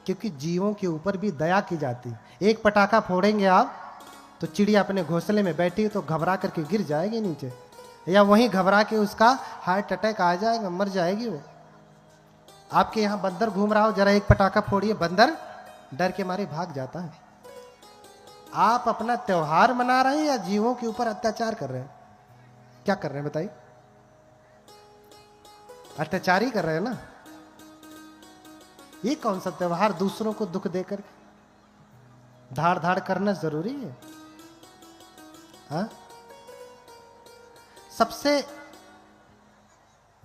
क्योंकि जीवों के ऊपर भी दया की जाती। एक पटाखा फोड़ेंगे आप तो चिड़िया अपने घोंसले में बैठी तो घबरा करके गिर जाएगी नीचे, या वहीं घबरा के उसका हार्ट अटैक आ जाएगा, मर जाएगी वो। आपके यहाँ बंदर घूम रहा हो, जरा एक पटाखा फोड़िए, बंदर डर के मारे भाग जाता है। आप अपना त्योहार मना रहे हैं या जीवों के ऊपर अत्याचार कर रहे हैं? क्या कर रहे हैं बताइए? अत्याचार ही कर रहे हैं ना। ये कौन सा त्योहार दूसरों को दुख देकर धाड़ धाड़ करना जरूरी है? हाँ? सबसे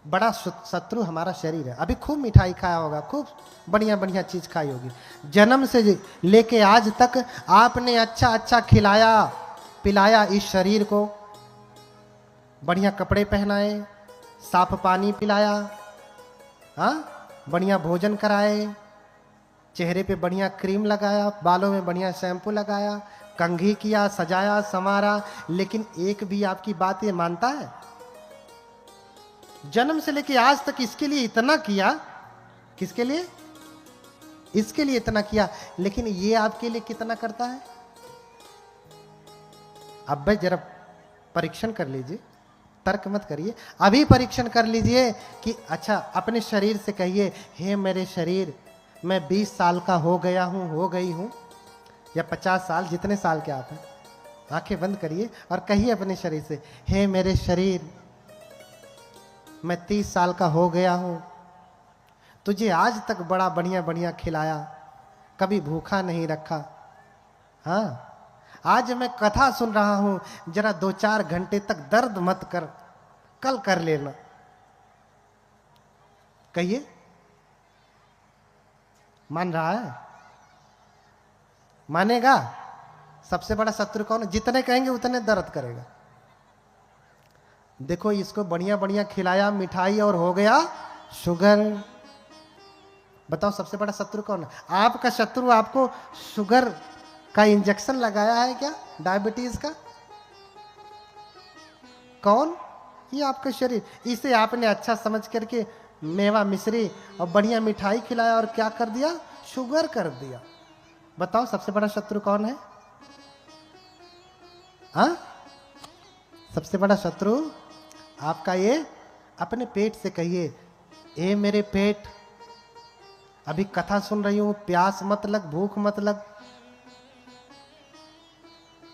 बड़ा शत्रु हमारा शरीर है। अभी खूब मिठाई खाया होगा, खूब बढ़िया बढ़िया चीज खाई होगी, जन्म से लेके आज तक आपने अच्छा अच्छा खिलाया पिलाया इस शरीर को, बढ़िया कपड़े पहनाए, साफ पानी पिलाया, हाँ, बढ़िया भोजन कराए, चेहरे पे बढ़िया क्रीम लगाया, बालों में बढ़िया शैम्पू लगाया, कंघी किया, सजाया संवारा, लेकिन एक भी आपकी बात ये मानता है? जन्म से लेके आज तक इसके लिए इतना किया, किसके लिए? इसके लिए इतना किया, लेकिन ये आपके लिए कितना करता है? अब भाई जरा परीक्षण कर लीजिए, तर्क मत करिए, अभी परीक्षण कर लीजिए कि अच्छा अपने शरीर से कहिए, हे मेरे शरीर, मैं 20 साल का हो गया हूं, हो गई हूं, या 50 साल, जितने साल के आप हैं, आंखें बंद करिए और कहिए अपने शरीर से, हे मेरे शरीर, मैं 30 साल का हो गया हूं, तुझे आज तक बड़ा बढ़िया बढ़िया खिलाया, कभी भूखा नहीं रखा, हाँ, आज मैं कथा सुन रहा हूं, जरा 2-4 घंटे तक दर्द मत कर, कल कर लेना। कहिए, मान रहा है? मानेगा? सबसे बड़ा शत्रु कौन है? जितने कहेंगे उतने दर्द करेगा। देखो इसको बढ़िया बढ़िया खिलाया, मिठाई, और हो गया शुगर। बताओ सबसे बड़ा शत्रु कौन है? आपका शत्रु आपको शुगर का इंजेक्शन लगाया है क्या? डायबिटीज का? कौन? ये आपका शरीर। इसे आपने अच्छा समझ करके मेवा मिश्री और बढ़िया मिठाई खिलाया और क्या कर दिया? शुगर कर दिया। बताओ सबसे बड़ा शत्रु कौन है? हाँ, सबसे बड़ा शत्रु आपका ये अपने पेट से कहिए, ए मेरे पेट, अभी कथा सुन रही हूं, प्यास मत लग, भूख मत लग,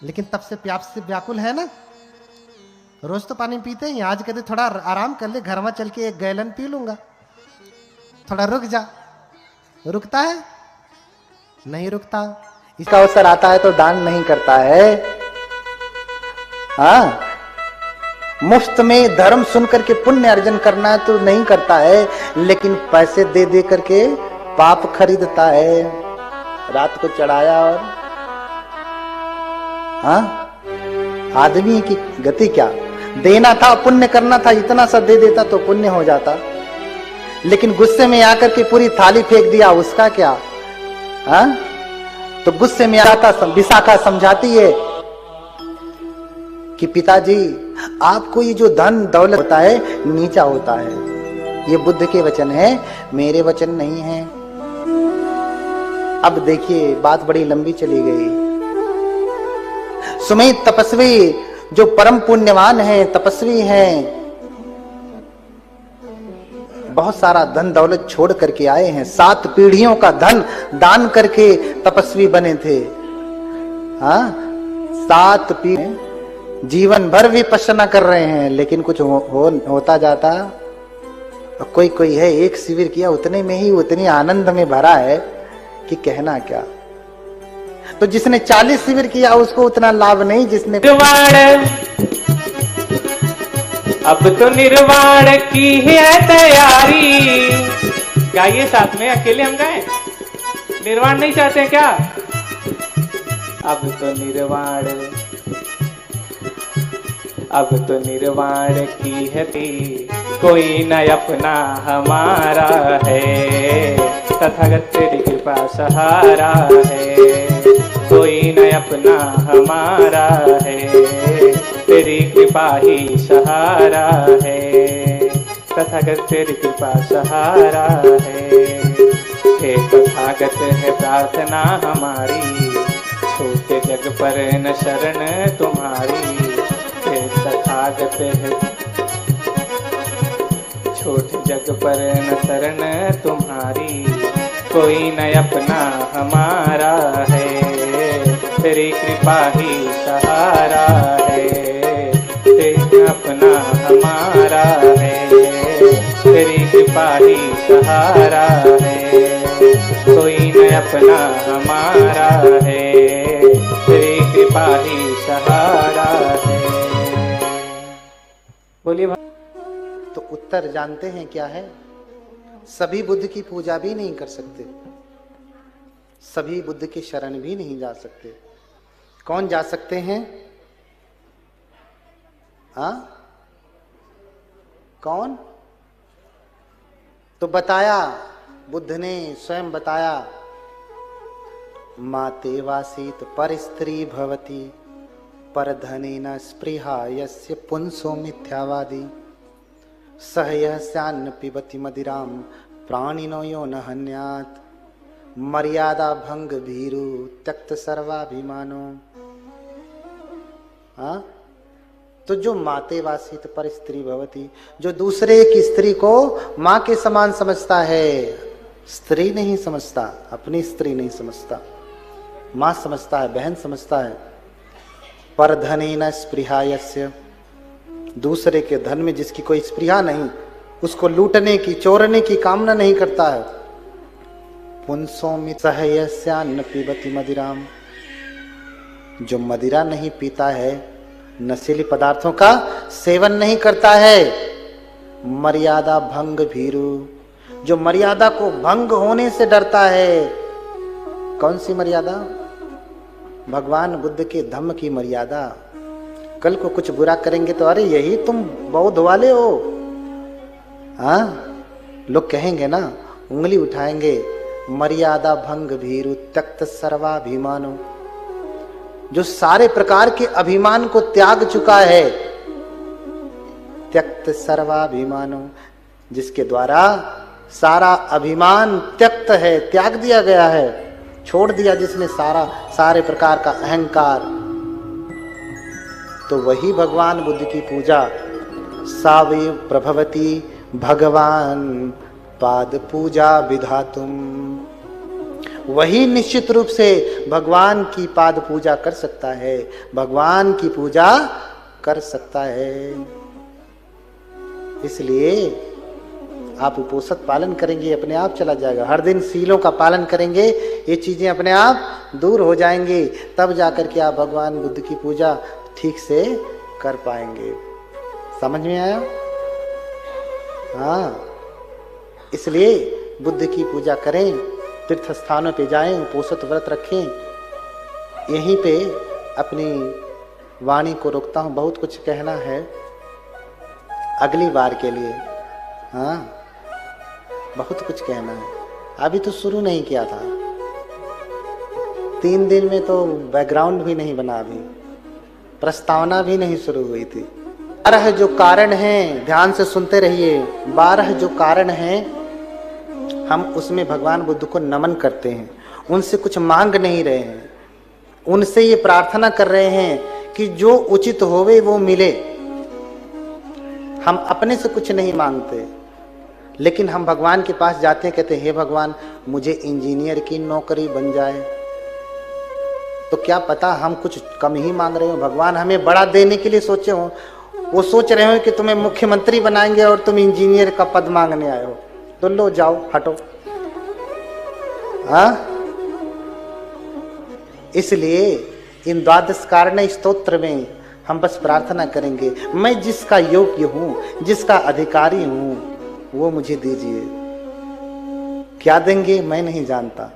लेकिन तब से प्यास से व्याकुल है ना। रोज तो पानी पीते हैं, आज कहते थोड़ा आराम कर ले, घर में चल के 1 गैलन पी लूंगा, थोड़ा रुक जा। रुकता है? नहीं रुकता। इसका अवसर आता है तो दान नहीं करता है। हाँ, मुफ्त में धर्म सुन करके पुण्य अर्जन करना है तो नहीं करता है, लेकिन पैसे दे दे करके पाप खरीदता है। रात को चढ़ाया और हाँ, आदमी की गति क्या? देना था, पुण्य करना था, इतना सा दे देता तो पुण्य हो जाता, लेकिन गुस्से में आकर के पूरी थाली फेंक दिया, उसका क्या? हाँ, तो गुस्से में आता विशाखा समझाती है कि पिताजी आपको ये जो धन दौलत होता है नीचा होता है, ये बुद्ध के वचन है, मेरे वचन नहीं है। अब देखिए बात बड़ी लंबी चली गई। सुमित तपस्वी जो परम पुण्यवान है, तपस्वी हैं, बहुत सारा धन दौलत छोड़ करके आए हैं, 7 पीढ़ियों का धन दान करके तपस्वी बने थे। हाँ, 7 पीढ़ी जीवन भर विपश्यना कर रहे हैं, लेकिन कुछ होता जाता। कोई कोई है, 1 शिविर किया, उतने में ही उतनी आनंद में भरा है कि कहना क्या। तो जिसने 40 शिविर किया उसको उतना लाभ नहीं, जिसने अब तो निर्वाण की है तैयारी। गाइए साथ में, अकेले हम गाएं? निर्वाण नहीं चाहते हैं क्या? अब तो निर्वाण, अब तो निर्वाण की है कोई न अपना हमारा है, तथागत तेरी कृपा सहारा है, कोई न अपना हमारा है, तेरी कृपा ही सहारा है, तथागत तेरी कृपा सहारा है। हे तथागत तथागत है प्रार्थना हमारी, छोटे जग पर न शरण तुम्हारी। हे तथागत है छोटे जग पर न शरण तुम्हारी, कोई न अपना हमारा है, तेरी कृपा ही सहारा है। तेरी अपना हमारा है, तेरी कृपा ही सहारा है, कोई न अपना हमारा है, तेरी कृपा ही सहारा है। बोलिए भाई। तो उत्तर जानते हैं क्या है? सभी बुद्ध की पूजा भी नहीं कर सकते, सभी बुद्ध की शरण भी नहीं जा सकते। कौन जा सकते हैं? हाँ, कौन? तो बताया, बुद्ध ने स्वयं बताया, माते वासीत पर स्त्री भवती, पर धनेन स्पृहा यस्य पुंसो मिथ्यावादी, सहयः स्यान्न पिबति मदिराम प्राणिनो यो न हन्यात्, मर्यादा भंग भीरु त्यक्त सर्वाभिमानो। हाँ, तो जो माते वासित पर स्त्री भवती, जो दूसरे की स्त्री को मां के समान समझता है, स्त्री नहीं समझता, अपनी स्त्री नहीं समझता, मां समझता है, बहन समझता है। पर धनेन स्पृहा यस्य, दूसरे के धन में जिसकी कोई स्पृहा नहीं, उसको लूटने की, चोरने की कामना नहीं करता है। पुंसों में सहयस्यान्न पिबति मदिराम, जो मदिरा नहीं पीता है, नशीली पदार्थों का सेवन नहीं करता है। मर्यादा भंग भीरु, जो मर्यादा को भंग होने से डरता है। कौन सी मर्यादा? भगवान बुद्ध के धम्म की मर्यादा। कल को कुछ बुरा करेंगे तो अरे यही तुम बौद्ध वाले हो, हाँ, लोग कहेंगे ना, उंगली उठाएंगे। मर्यादा भंग भीरु त्यक्त सर्वाभिमानो, जो सारे प्रकार के अभिमान को त्याग चुका है। त्यक्त सर्वाभिमानो, जिसके द्वारा सारा अभिमान त्यक्त है, त्याग दिया गया है, छोड़ दिया जिसने सारे प्रकार का अहंकार। तो वही भगवान बुद्ध की पूजा। सावे प्रभवती भगवान पाद पूजा विधातुम, वही निश्चित रूप से भगवान की पाद पूजा कर सकता है, भगवान की पूजा कर सकता है। इसलिए आप उपोषण पालन करेंगे, अपने आप चला जाएगा। हर दिन सीलों का पालन करेंगे, ये चीजें अपने आप दूर हो जाएंगी, तब जाकर के आप भगवान बुद्ध की पूजा ठीक से कर पाएंगे। समझ में आया? हाँ, इसलिए बुद्ध की पूजा करें, तीर्थ स्थानों पे जाएं, उपोषित व्रत रखें। यहीं पे अपनी वाणी को रोकता हूँ, बहुत कुछ कहना है अगली बार के लिए। हाँ, बहुत कुछ कहना है, अभी तो शुरू नहीं किया था। 3 दिन में तो बैकग्राउंड भी नहीं बना, अभी प्रस्तावना भी नहीं शुरू हुई थी। 12 जो कारण हैं, ध्यान से सुनते रहिए। 12 जो कारण हैं, हम उसमें भगवान बुद्ध को नमन करते हैं, उनसे कुछ मांग नहीं रहे हैं, उनसे ये प्रार्थना कर रहे हैं कि जो उचित होवे वो मिले। हम अपने से कुछ नहीं मांगते, लेकिन हम भगवान के पास जाते हैं, कहते हैं हे भगवान मुझे इंजीनियर की नौकरी बन जाए। तो क्या पता हम कुछ कम ही मांग रहे हो, भगवान हमें बड़ा देने के लिए सोचे हो। वो सोच रहे हो कि तुम्हें मुख्यमंत्री बनाएंगे और तुम इंजीनियर का पद मांगने आए हो, तो लो जाओ हटो। हाँ, इसलिए इन 12 कारण स्तोत्र में हम बस प्रार्थना करेंगे, मैं जिसका योग्य हूं, जिसका अधिकारी हूं, वो मुझे दीजिए। क्या देंगे मैं नहीं जानता,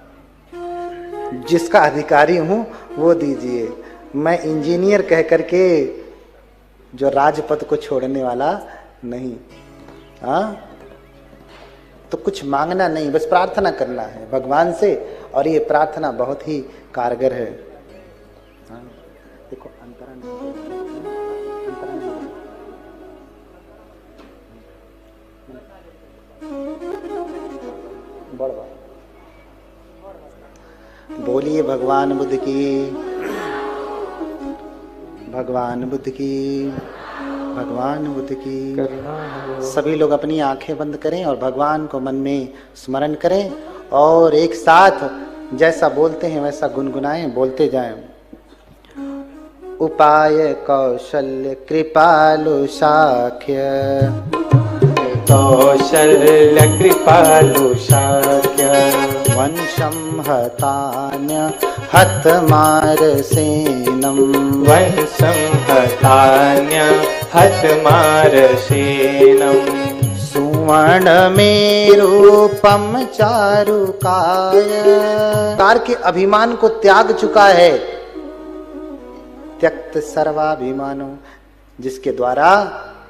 जिसका अधिकारी हूं वो दीजिए। मैं इंजीनियर कह करके जो राजपद को छोड़ने वाला नहीं। हाँ, तो कुछ मांगना नहीं, बस प्रार्थना करना है भगवान से, और ये प्रार्थना बहुत ही कारगर है। हाँ, देखो बड़ बोलिए भगवान बुद्ध की, भगवान बुद्ध की, भगवान बुद्ध की। सभी लोग अपनी आंखें बंद करें और भगवान को मन में स्मरण करें और एक साथ जैसा बोलते हैं वैसा गुनगुनाएं, बोलते जाएं। उपाय कौशल्य कृपालु शाक्य, कौशल्य कृपालु शाक्य, वंशं हतान्य हतमार सेनम, वंशं हतान्य हतमारसेनम्, सुवर्ण में रूपम चारुकाय। कार के अभिमान को त्याग चुका है, त्यक्त सर्वाभिमानो, जिसके द्वारा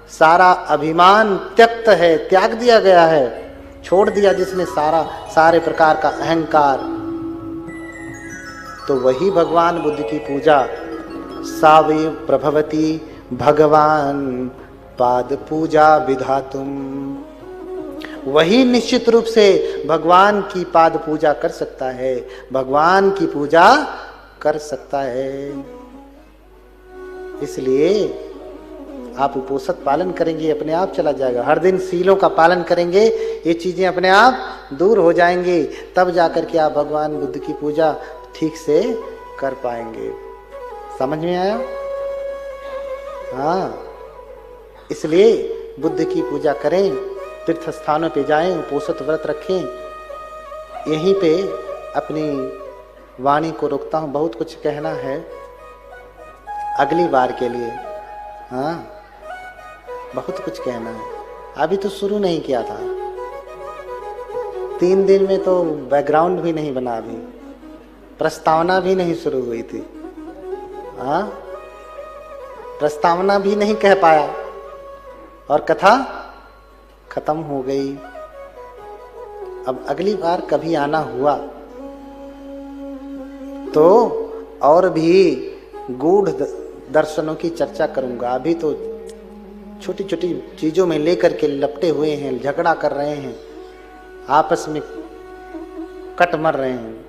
सारा अभिमान त्यक्त है, त्याग दिया गया है, छोड़ दिया जिसने सारे प्रकार का अहंकार। तो वही भगवान बुद्ध की पूजा सावे प्रभवती भगवान पाद पूजा विधातुम, वही निश्चित रूप से भगवान की पाद पूजा कर सकता है, भगवान की पूजा कर सकता है। इसलिए आप उपोषण पालन करेंगे, अपने आप चला जाएगा। हर दिन सीलों का पालन करेंगे, ये चीजें अपने आप दूर हो जाएंगी, तब जाकर के आप भगवान बुद्ध की पूजा ठीक से कर पाएंगे। समझ में आया? हाँ, इसलिए बुद्ध की पूजा करें, तीर्थ स्थानों पे जाएं, उपोषण व्रत रखें। यहीं पे अपनी वाणी को रोकता हूँ, बहुत कुछ कहना है अगली बार के लिए। हाँ, बहुत कुछ कहना है, अभी तो शुरू नहीं किया था। 3 दिन में तो बैकग्राउंड भी नहीं बना, अभी प्रस्तावना भी नहीं शुरू हुई थी। हाँ, प्रस्तावना भी नहीं कह पाया और कथा खत्म हो गई। अब अगली बार कभी आना हुआ तो और भी गूढ़ दर्शनों की चर्चा करूंगा। अभी तो छोटी छोटी चीजों में लेकर के लपटे हुए हैं, झगड़ा कर रहे हैं, आपस में कट मर रहे हैं।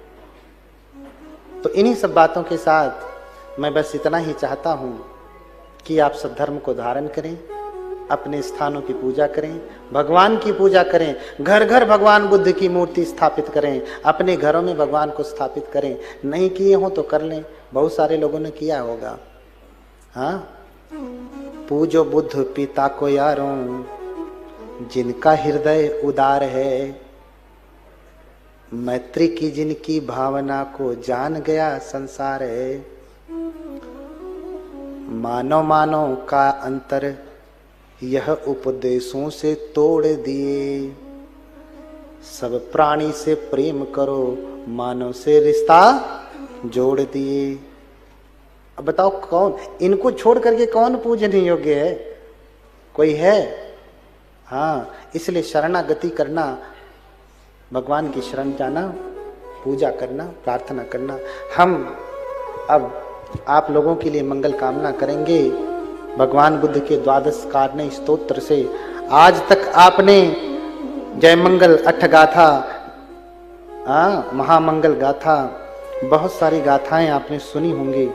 तो इन्हीं सब बातों के साथ मैं बस इतना ही चाहता हूं कि आप सब धर्म को धारण करें, अपने स्थानों की पूजा करें, भगवान की पूजा करें, घर घर भगवान बुद्ध की मूर्ति स्थापित करें, अपने घरों में भगवान को स्थापित करें। नहीं किए हो तो कर लें, बहुत सारे लोगों ने किया होगा। हाँ, पूजो बुद्ध पिता को यारों, जिनका हृदय उदार है, मैत्री की जिनकी भावना को जान गया संसार है। मानव मानव का अंतर यह उपदेशों से तोड़ दिए, सब प्राणी से प्रेम करो, मानव से रिश्ता जोड़ दिए। अब बताओ कौन, इनको छोड़ करके कौन पूजने योग्य है? कोई है? हाँ, इसलिए शरणागति करना, भगवान की शरण जाना, पूजा करना, प्रार्थना करना। हम अब आप लोगों के लिए मंगल कामना करेंगे भगवान बुद्ध के 12 कारणे स्तोत्र से। आज तक आपने जय मंगल अठ गाथा, महामंगल गाथा, बहुत सारी गाथाएं आपने सुनी होंगी,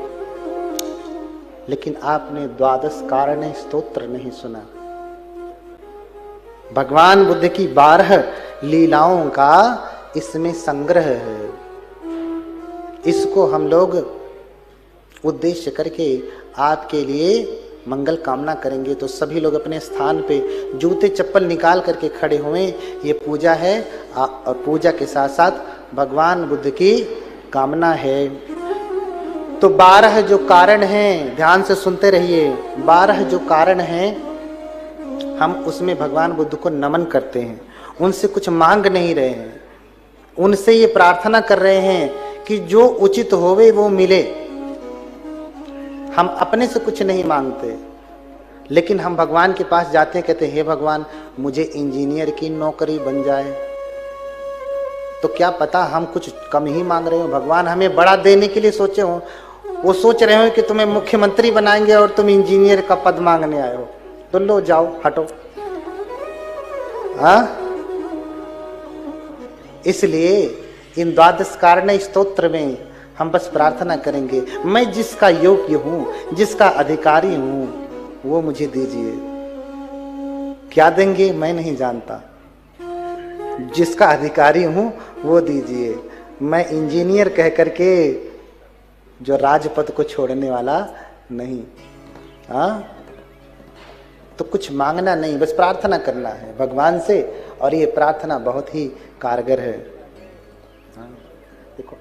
लेकिन आपने 12 कारणे स्तोत्र नहीं सुना। भगवान बुद्ध की 12 लीलाओं का इसमें संग्रह है। इसको हम लोग उद्देश्य करके आपके लिए मंगल कामना करेंगे। तो सभी लोग अपने स्थान पे जूते चप्पल निकाल करके खड़े हुए, ये पूजा है और पूजा के साथ साथ भगवान बुद्ध की कामना है। तो 12 जो कारण हैं, ध्यान से सुनते रहिए, 12 जो कारण हैं, हम उसमें भगवान बुद्ध को नमन करते हैं, उनसे कुछ मांग नहीं रहे हैं, उनसे ये प्रार्थना कर रहे हैं कि जो उचित होवे वो मिले। हम अपने से कुछ नहीं मांगते, लेकिन हम भगवान के पास जाते हैं, कहते हैं हे भगवान मुझे इंजीनियर की नौकरी बन जाए। तो क्या पता हम कुछ कम ही मांग रहे हो, भगवान हमें बड़ा देने के लिए सोचे हो। वो सोच रहे हो कि तुम्हें मुख्यमंत्री बनाएंगे और तुम इंजीनियर का पद मांगने आए हो, तो लो जाओ हटो। हाँ, इसलिए इन द्वादश कारण स्तोत्र में हम बस प्रार्थना करेंगे, मैं जिसका योग्य हूं, जिसका अधिकारी हूं, वो मुझे दीजिए। क्या देंगे मैं नहीं जानता, जिसका अधिकारी हूं वो दीजिए। मैं इंजीनियर कह करके जो राजपद को छोड़ने वाला नहीं। हाँ, तो कुछ मांगना नहीं, बस प्रार्थना करना है भगवान से, और ये प्रार्थना बहुत ही कारगर है। हाँ, देखो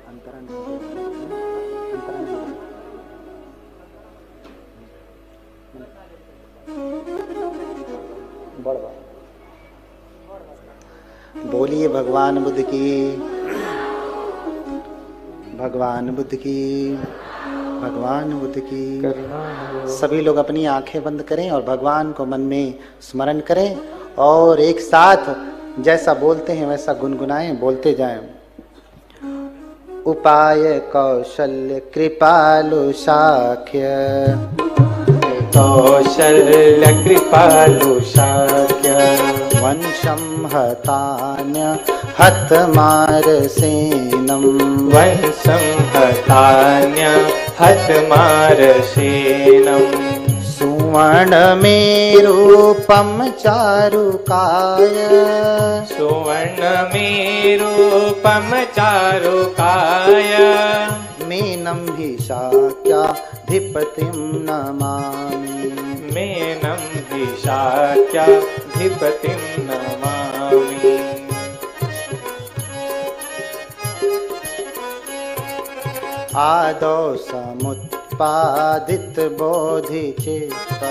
बोलिए भगवान बुद्ध की, भगवान बुद्ध की, भगवान बुद्ध की। सभी लोग अपनी आंखें बंद करें और भगवान को मन में स्मरण करें, और एक साथ जैसा बोलते हैं वैसा गुनगुनाएं, बोलते जाएं। उपाय कौशल्य कृपालु शाक्य, कौशल्य कृपालु शाक्य, वंशं हतान्य हतमारसेनं, वंशं हतान्य हतमारसेनं, सुवर्णमेरूपं चारुकाय, सुवर्णमेरूपं चारुकाय, मेनं हि शाक्याधिपतिं नमामि, मेनं हि शाक्याधिपतिं नमामि। आदौ समुत्पादित बोधिचित्त,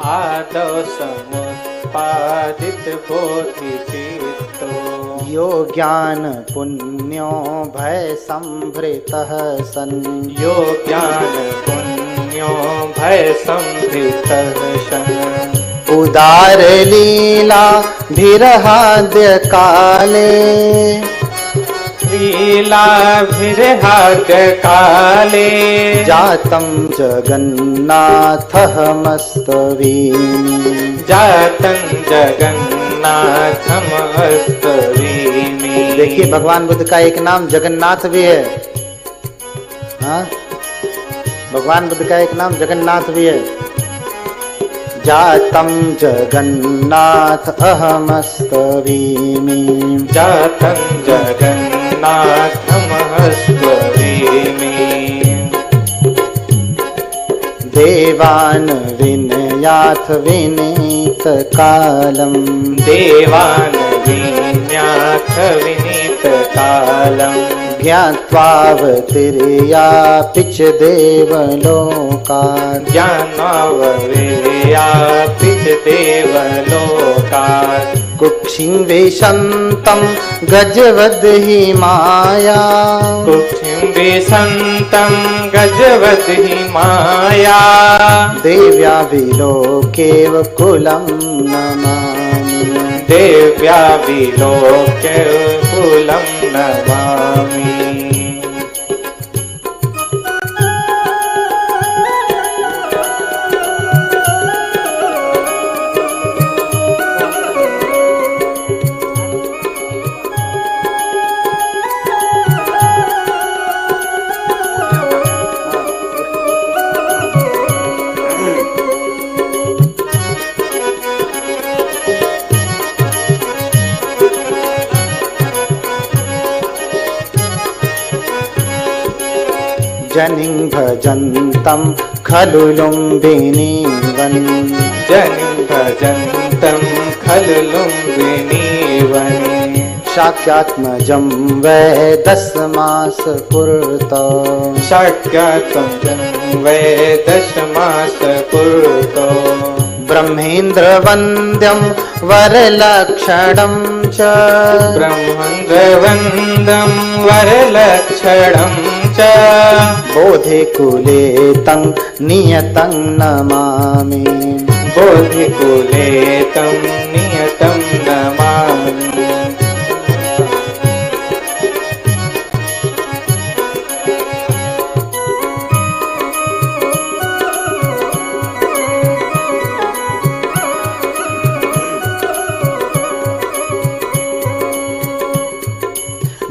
आदौ समुत्पादित बोधिचित्तो, यो ज्ञान पुण्यो भय संभृतः सन्, यो ज्ञान पुण्यो भय संभृतः सन्, उदार लीला धीरहाद्य काले, लीलाभिर्हाद्य काले, जातं जगन्नाथः मस्तवीमि, जातं जगन्नाथमस्तवीमि। देखिए भगवान बुद्ध का एक नाम जगन्नाथ भी है। हाँ, भगवान बुद्ध का एक नाम जगन्नाथ भी है। जातं जगन्नाथ अहमस्तवीमि, जातं जगन्नाथमस्तवीमि। देवान् विनयाथ विनीत कालम, देवान् विन्याथ विनीत कालम, ज्ञात्वावतिर्यापिच देवलोकात्, ज्ञानाववेयापिच देवलोकात्, कुक्षिं विशन्तं गजवद् हि माया, कुक्षिं विशन्तं गजवद् हि माया, देव्या विलोकेव कुलं नमामि, देव्या विलोक्य कुलं नमामि। जनिं भजन्तं खलु लुम्बिनीवन्, जनिं भजन्तं खलु लुम्बिनीवन्, शाक्यात्मजं वै दशमास पुरतो, शाक्यात्मजं वै दशमास पुरतो, ब्रह्मेन्द्रवन्द्यं वरलक्षणं च, ब्रह्मेन्द्रवन्द्यं वरलक्षणं च, बोधिकुले तं नियतं नमामि, बोधिकुले तं नियतं नमामि।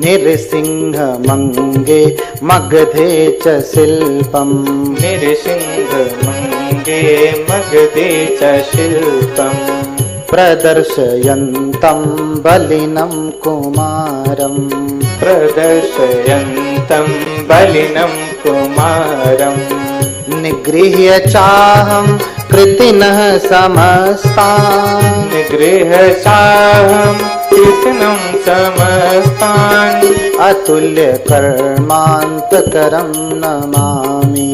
निरसिंहमङ्गे मगधे च शिल्पम् निरसिंहमङ्गे मगधे च शिल्पम् प्रदर्शयन्तं बलिनं कुमारम् प्रदर्शयन्तं बलिनं कुमारम् निगृह्य चाहं कृतिनः समस्तान् निगृह्य चाहं कृतिनं समस्तान् अतुल्य कर्मान्तकरं नमामि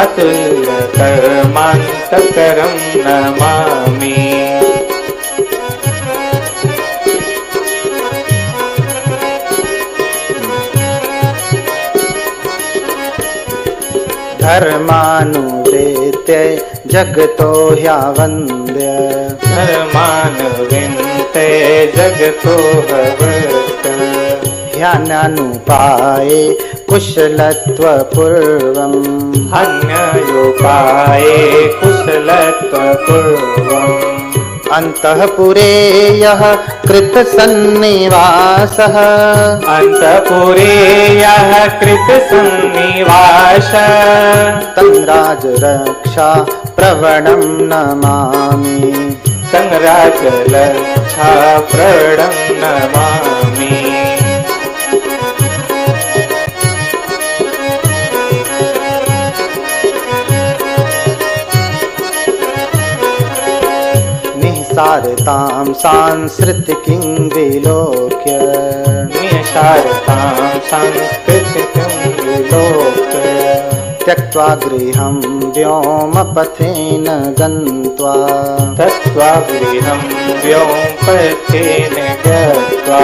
अतुल्य कर्मान्तकरं नमामि धर्मानुवेत्य जगतो ह्यावन्द्य धर्मानुविन्ते जगतो भवत् ह्यान्यानुपाये कुशलत्वपूर्वम् अन्योपाये कुशलत्वपूर्वम् अन्तःपुरे यः कृतसन्निवासः अन्तःपुरे यः कृतसन्निवासः तं राजरक्षा प्रवणं नमामि तं राजरक्षा प्रवणं नमामि निःसारतां सांस्कृतिकीं विलोक्य निशारतां संस्कृतिं विलोक्य त्यक्त्वा गृहं व्योमपथेन गत्वा तत्त्वा गृहं व्योमपथेन गत्वा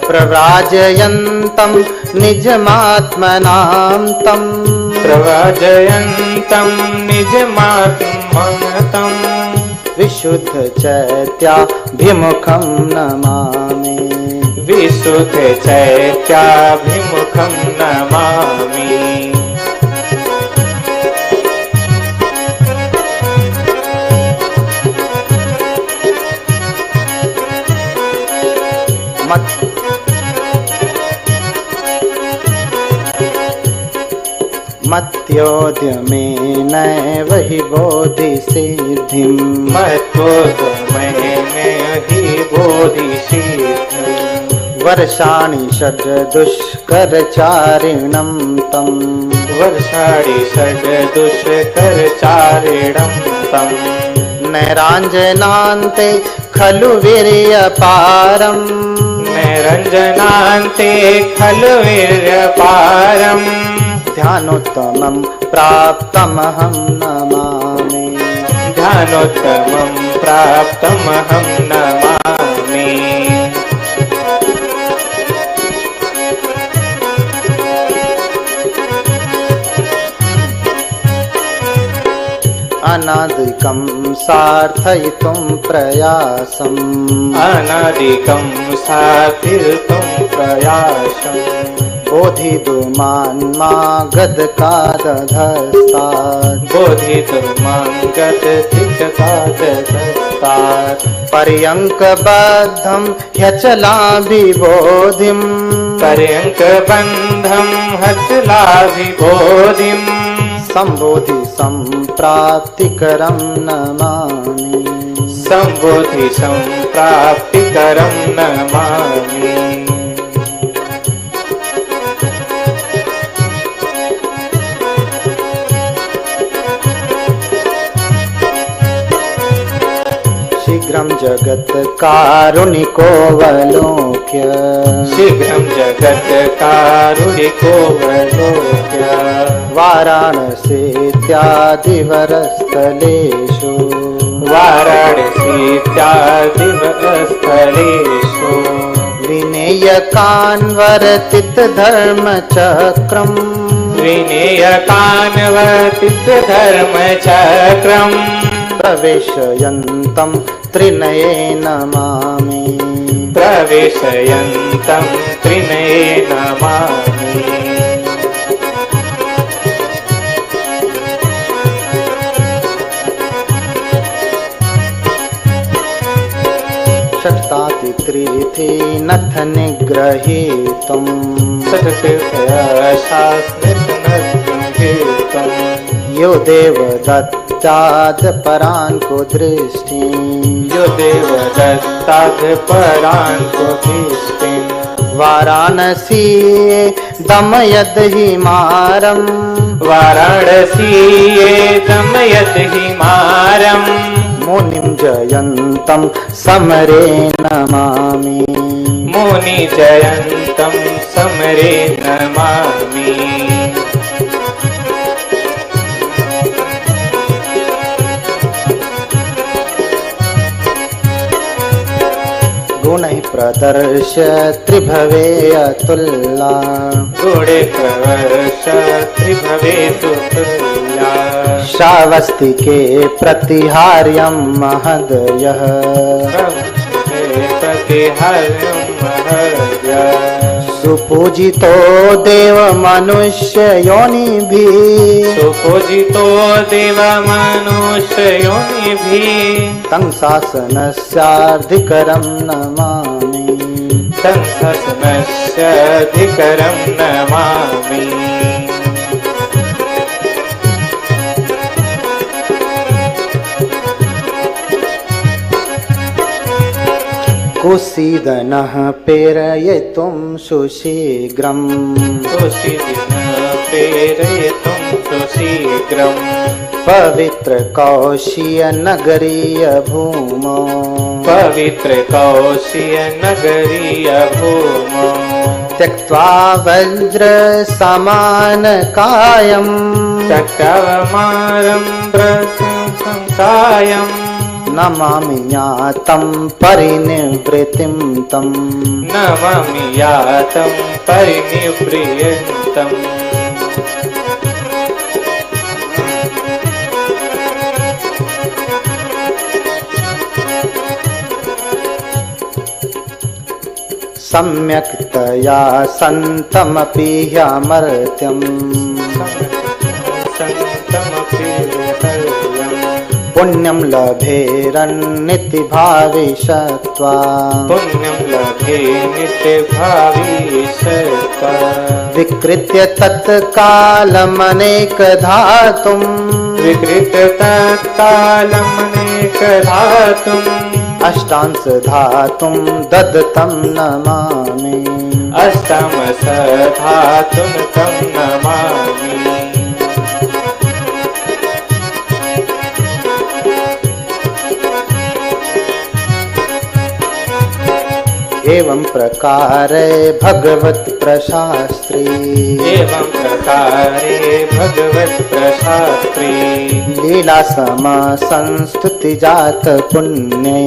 प्रव्राजयन्तं निजमात्मनां तं प्रव्राजयन्तं निजमात्मनतं विशुद्धचैत्याभिमुखं नमामि विशुद्धचैत्याभिमुखं नमामि मत्योद्यमेनैव हि बोधिसिद्धिं मत्वोद्यमेन हि बोधिसिद्धिं वर्षाणि षड्दुष्करचारिणं तं वर्षाणि षड्दुष्करचारिणं तं नैराञ्जनान्ते खलु वीर्यपारम् नैरञ्जनान्ते खलु वीर्यपारम् ध्यानोत्तमं प्राप्तमहं नमामि ध्यानोत्तमं प्राप्तमहं नमामि अनादिकं सार्थयितुं प्रयासम् अनादिकं साधितुं प्रयासम् बोधितुमान्मा गदकादधस्तात् बोधितुमां गतधिकतादधस्तात् पर्यङ्कबद्धं ह्यचलाभिबोधिम् पर्यङ्कबन्धं हचलाभिबोधिम् सम्बोधि सम्प्राप्तिकरं नमामि सम्बोधि सम्प्राप्तिकरं नमामि शीघ्रं जगत्कारुणिकोऽवलोक्य शीघ्रं जगत्कारुणिकोऽवलोक्य वाराणसीत्यादिवरस्थलेषु वाराणसीत्यादिवरस्थलेषु विनेयकान्वर्तितधर्मचक्रम् विनेयकान्वर्तितधर्मचक्रम् प्रवेशयन्तं त्रिनये नमामि प्रवेशयन्तं त्रिनये नमामि षट्तातिक सुतीर्थे नथ निग्रहीतुम् यो देव दत्ताद परान् को दृष्टि यो देव दत्ताद परान् को दृष्टि वाराणसी दमयत हिमारम् वाराणसी दमयत हिमारम् मुनिं जयन्तं समरे नमामि मुनि जयन्तं समरे नमामि गुणैः प्रदर्श त्रिभवे अतुल्ला गुणे प्रवर्ष त्रिभवे तुल्या श्रावस्तिके प्रतिहार्यं महदयः प्रतिहार्यं महदयः सुपूजितो देव मनुष्य योनिभिः सुपूजितो देव मनुष्य योनिभिः तं शासनस्याधिकरं नमामि तं शासनस्याधिकरं नमामि कुसीदनः पेरयितुं सुशीघ्रम् प्रेरयितुं सुशीघ्रम् पवित्रकौशीयनगरीय भूमौ पवित्रकौशीयनगरीय भूमौ त्यक्त्वा वज्रसमानकायम् चक्रवमारं प्रशंसायम् नमामि ज्ञातं परिनिवृत्तिं तम् नमामि यातं परिनिवृत्तम् सम्यक्तया सन्तमपि ह्यमर्त्यम् पुण्यं लभेरन्निति भाविषत्वा पुण्यं लभे नित्यभाविषत्वा विकृत्य तत्कालमनेकधातुम् विकृत्य तत्कालमनेकधातुम् अष्टांश धातुं ददतं नमामि अष्टमस धातुं तं नमामि एवं प्रकारे भगवत प्रशास्त्री एवं प्रकारे भगवत प्रशास्त्री लीला समा संस्तुति जात पुण्ये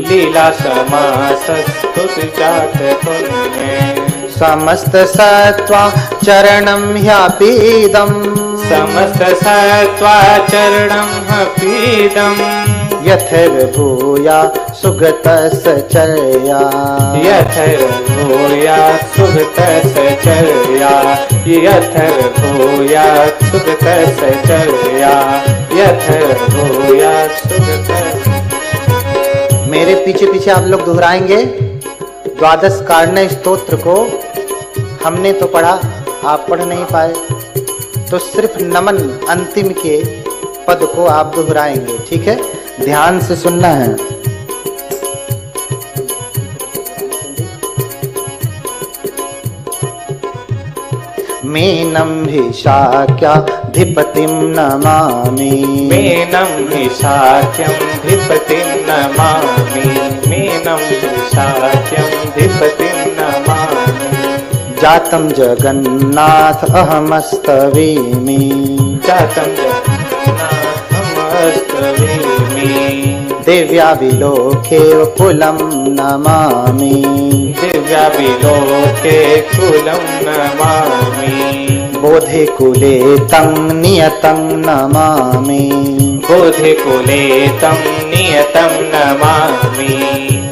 लीला समासस्तुति जात पुण्ये समस्त सत्वा चरणं ह्यापीदम् समस्त सत्त्वाचरणं हपीदम् यथैर्भूया सुगतसचर्या यथैर्भूया सुगतसचर्या यथैर्भूया सुगतसचर्या यथैर्भूया सुगत। मेरे पीछे पीछे आप लोग दोहराएंगे द्वादश कारणय स्तोत्र को। हमने तो पढ़ा, आप पढ़ नहीं पाए, तो सिर्फ नमन अंतिम के पद को आप दोहराएंगे, ठीक है? ध्यान से सुनना है। मेनं हि शाक्याधिपतिं नमामि मेनं हि शाक्यं धिपतिं नमामि मेनं हि शाक्यं धिपतिं नमामि जातं जगन्नाथ अहमस्तवीमि जातं जगन्नाथमस्तवेमि दिव्या विलोके कुलं नमामि दिव्या विलोके कुलं नमामि बोधे कुले तं नियतं नमामि बोधे कुले तं नियतं नमामि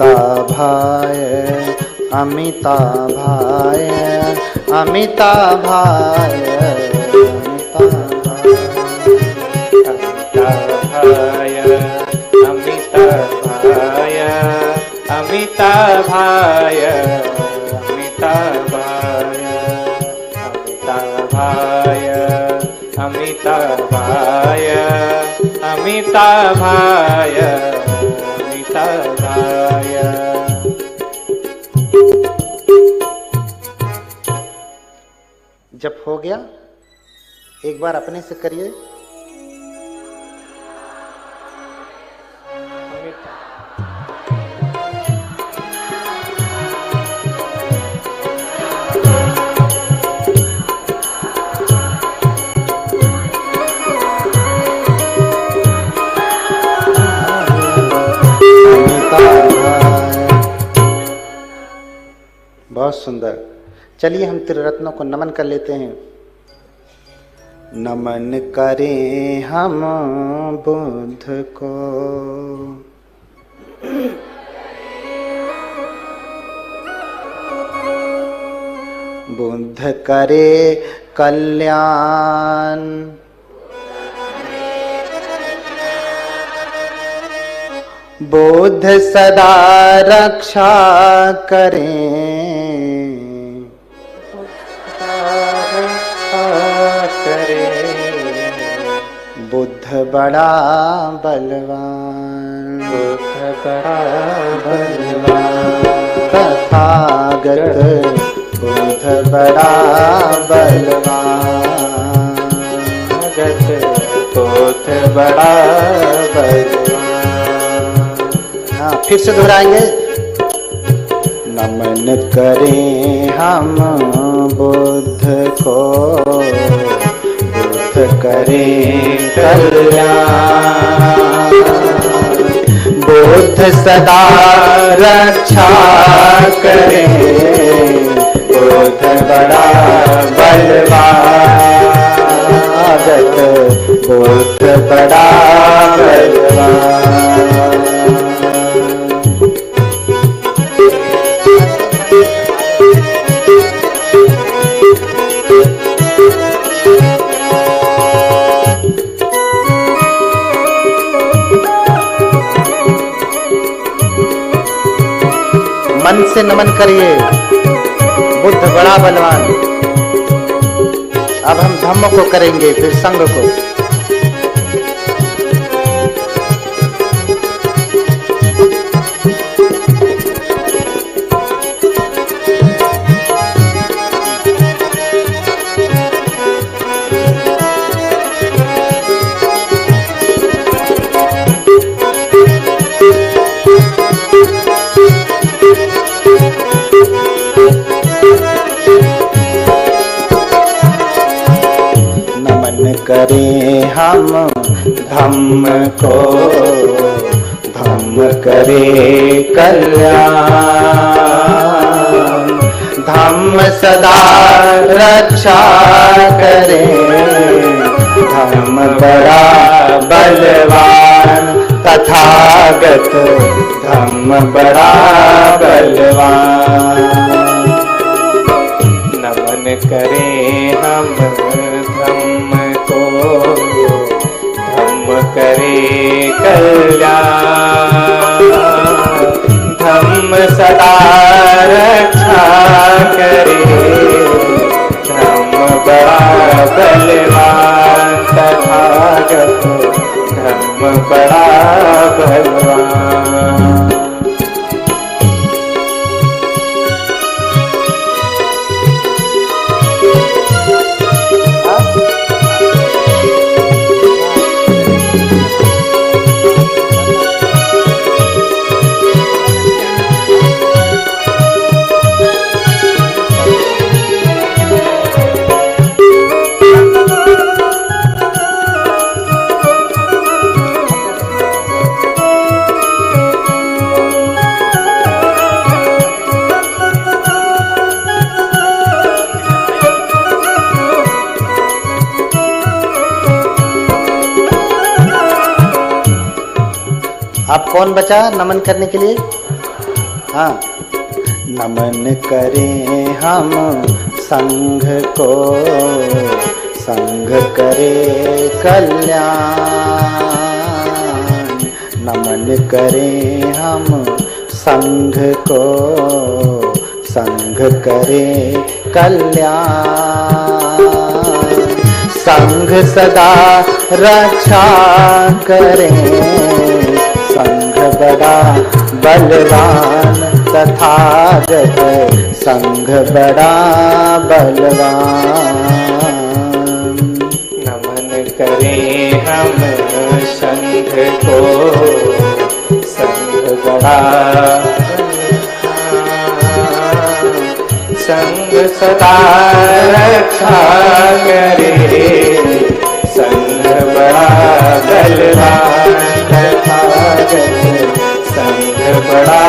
अमिताभाय अमिताभाय अमिताभाय अमिताभाय अमिताभाय अमिताभाय अमिताभाय अमिताभाय अमिताभाय। जब हो गया एक बार अपने से करिए। बहुत सुंदर। चलिए हम त्रिरत्नों को नमन कर लेते हैं। नमन करें हम बुद्ध को, बुद्ध करे कल्याण, बुद्ध सदा रक्षा करें, बुद्ध बड़ा बलवान, बुद्ध बड़ा बलवान, तथागत बुद्ध बड़ा बलवान, बुद्ध बड़ा बलवान। हाँ फिर से दोहराएंगे। नमन करें हम बुद्ध को, बुद्ध करें कल्याण, बुद्ध सदा रक्षा करें, बुद्ध बड़ा बलवान, बुद्ध बड़ा बलवान। मन से नमन करिए, बुद्ध बड़ा बलवान। अब हम धम्म को करेंगे, फिर संघ को। करें हम धम्म को, धम्म करे कल्याण, धम्म सदा रक्षा करे, धम्म बड़ा बलवान, तथागत धम्म बड़ा बलवान। नमन करें हम धम्म को, धम्म करे कल्याण, धम्म सदा रक्षा करे, धम्म बड़ा बलवान, तथागत धम्म बड़ा बलवान। अब कौन बचा नमन करने के लिए? हाँ, नमन करें हम संघ को, संघ करे कल्याण। नमन करें हम संघ को, संघ करे कल्याण। संघ सदा रक्षा करें, संघ बड़ा बलवान तथागत, संघ बड़ा बलवान। नमन करें हम संघ को, संघ बड़ा संघ सदा रक्षा करे, संघ बड़ा बलवान तथागत, संघ बड़ा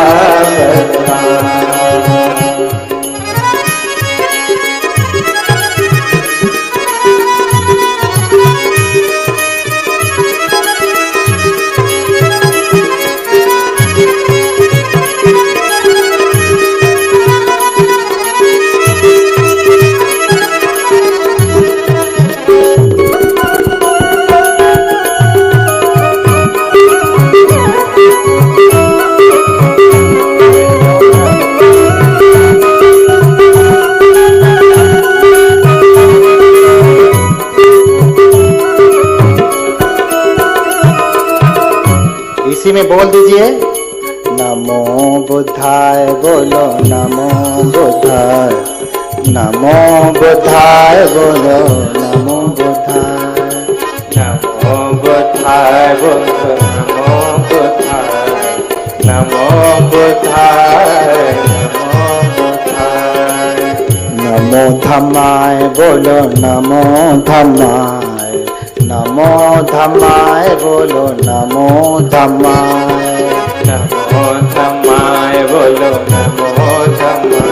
बलवान। इसी में बोल दीजिए, नमो बुद्धाय, बोलो नमो बुद्धाय, नमो बुद्धाय, बोलो नमो बुद्धाय, नमो बुद्धाय, बोलो नमो बुद्धाय, नमो बुद्धाय, नमो बुद्धाय। नमो धम्माय, बोलो नमो धम्माय, नमो धम्माय, बोलो नमो धम्माय, नमो धम्माय, बोलो नमो धम्माय,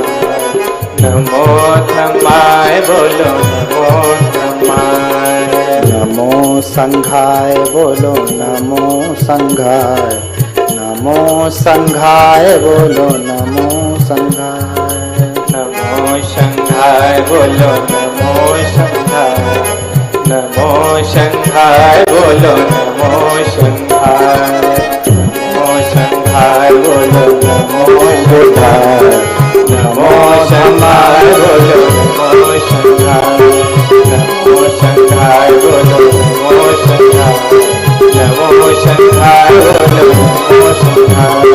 नमो धम्माय, बोलो नमो धम्माय। नमो संघाय, बोलो नमो संघाय, नमो संघाय, बोलो नमो संघाय, नमो शंखाय, बोलो नमो शंखाय, नमो शंखाय, बोलो नमो शंखाय, नमो शंखाय, बोलो नमो बुद्धाय, नमो शंखाय, बोलो नमो शंखाय, नमो शंखाय, बोलो नमो शंखाय, नमो शंखाय, बोलो नमो शंखाय,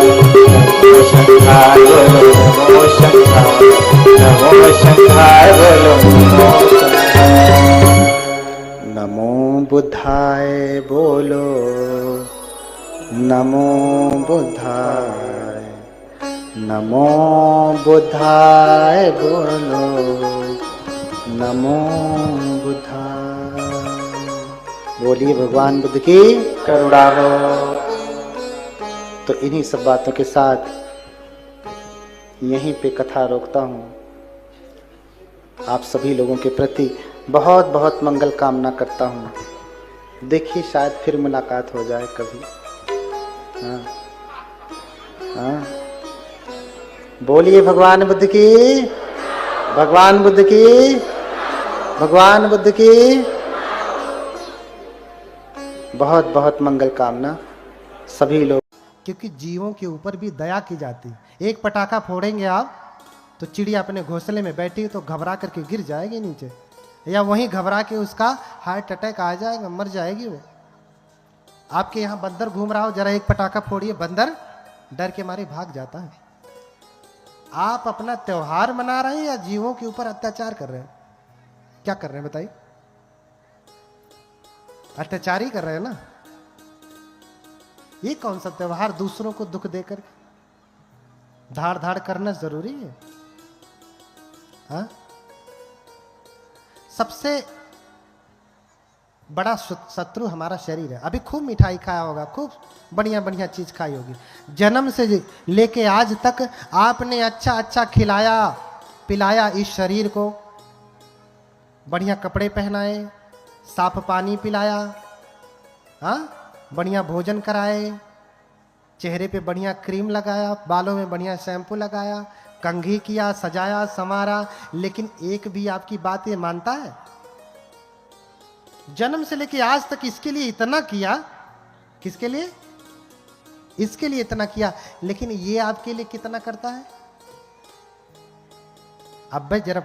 नमो शंखाय, बोलो नमो शंखाय, नमो शंखाय, बोलो नमो शंखाय। नमो बुद्धाय, बोलो नमो बुद्धाय, नमो बुद्धाय, बोलो नमो बुद्धाय। बोलिए भगवान बुद्ध की करुणा हो। तो इन्हीं सब बातों के साथ यहीं पे कथा रोकता हूँ। आप सभी लोगों के प्रति बहुत बहुत मंगल कामना करता हूँ। देखिए शायद फिर मुलाकात हो जाए कभी। हाँ हाँ, बोलिए भगवान बुद्ध की, भगवान बुद्ध की, भगवान बुद्ध की बहुत बहुत मंगल कामना सभी लोग। क्योंकि जीवों के ऊपर भी दया की जाती है। एक पटाखा फोड़ेंगे आप तो चिड़िया अपने घोंसले में बैठी तो घबरा करके गिर जाएगी नीचे, या वहीं घबरा के उसका हार्ट अटैक आ जाएगा, मर जाएगी वो। आपके यहाँ बंदर घूम रहा हो, जरा एक पटाखा फोड़िए, बंदर डर के मारे भाग जाता है। आप अपना त्योहार मना रहे हैं या जीवों के ऊपर अत्याचार कर रहे हैं? क्या कर रहे हैं बताइए? अत्याचार ही कर रहे हैं ना। ये कौन सा त्योहार दूसरों को दुख देकर धाड़ धाड़ करना जरूरी है? हाँ? सबसे बड़ा शत्रु हमारा शरीर है। अभी खूब मिठाई खाया होगा, खूब बढ़िया बढ़िया चीज खाई होगी। जन्म से लेके आज तक आपने अच्छा अच्छा खिलाया पिलाया इस शरीर को, बढ़िया कपड़े पहनाए, साफ पानी पिलाया, हाँ, बढ़िया भोजन कराए, चेहरे पे बढ़िया क्रीम लगाया, बालों में बढ़िया शैम्पू लगाया, कंघी किया, सजाया संवारा, लेकिन एक भी आपकी बात ये मानता है? जन्म से लेके आज तक इसके लिए इतना किया, किसके लिए? इसके लिए इतना किया, लेकिन ये आपके लिए कितना करता है? अब भाई जरा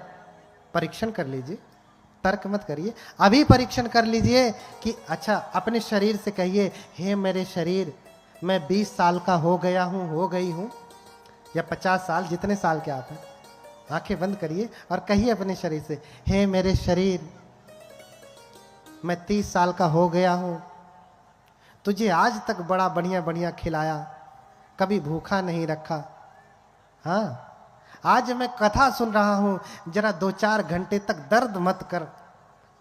परीक्षण कर लीजिए, तर्क मत करिए, अभी परीक्षण कर लीजिए कि अच्छा अपने शरीर से कहिए, हे मेरे शरीर, मैं 20 साल का हो गया हूं, हो गई हूं, या 50 साल, जितने साल के आप हैं, आंखें बंद करिए और कहिए अपने शरीर से, हे मेरे शरीर, मैं 30 साल का हो गया हूं, तुझे आज तक बड़ा बढ़िया बढ़िया खिलाया, कभी भूखा नहीं रखा। हाँ, आज मैं कथा सुन रहा हूं, जरा 2-4 घंटे तक दर्द मत कर,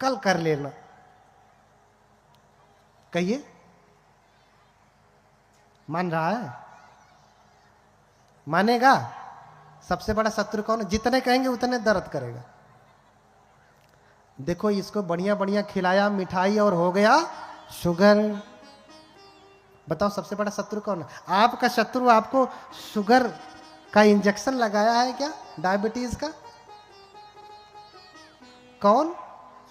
कल कर लेना। कहिए, मान रहा है? मानेगा? सबसे बड़ा शत्रु कौन है? जितने कहेंगे उतने दर्द करेगा। देखो इसको बढ़िया बढ़िया खिलाया, मिठाई, और हो गया शुगर। बताओ सबसे बड़ा शत्रु कौन है? आपका शत्रु आपको शुगर का इंजेक्शन लगाया है क्या? डायबिटीज का? कौन?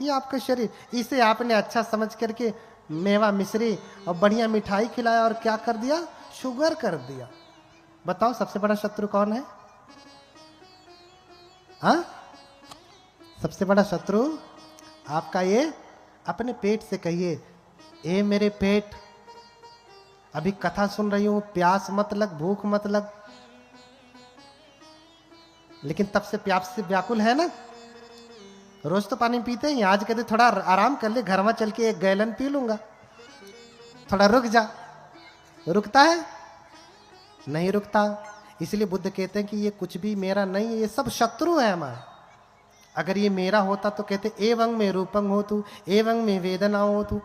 ये आपका शरीर। इसे आपने अच्छा समझ करके मेवा मिश्री और बढ़िया मिठाई खिलाया और क्या कर दिया? शुगर कर दिया। बताओ सबसे बड़ा शत्रु कौन है? हाँ, सबसे बड़ा शत्रु आपका ये अपने पेट से कहिए, ए मेरे पेट, अभी कथा सुन रही हूं, प्यास मत लग, भूख मत लग। लेकिन तब से प्यास से व्याकुल है ना? रोज तो पानी पीते हैं, आज कहते थोड़ा आराम कर ले, घर में चल के 1 गैलन पी लूंगा, थोड़ा रुक जा। रुकता है? नहीं रुकता। इसलिए बुद्ध कहते हैं कि ये कुछ भी मेरा नहीं है, ये सब शत्रु है हमारे। अगर ये मेरा होता तो कहते एवं में रूपं हो तू, एवं में वेदना हो तू,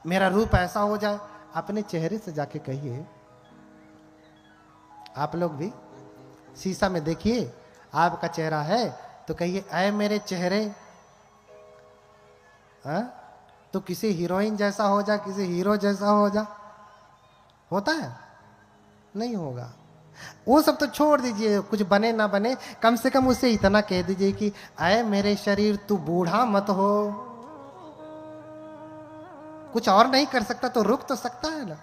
मेरा रूप ऐसा हो जाए। अपने चेहरे से जाके कहिए, आप लोग भी शीशा में देखिए, आपका चेहरा है तो कहिए, ऐ मेरे चेहरे, तो किसी हीरोइन जैसा हो जा, किसी हीरो जैसा हो जा। होता है? नहीं होगा। वो सब तो छोड़ दीजिए, कुछ बने ना बने, कम से कम उसे इतना कह दीजिए कि ऐ मेरे शरीर, तू बूढ़ा मत हो। कुछ और नहीं कर सकता तो रुक तो सकता है ना।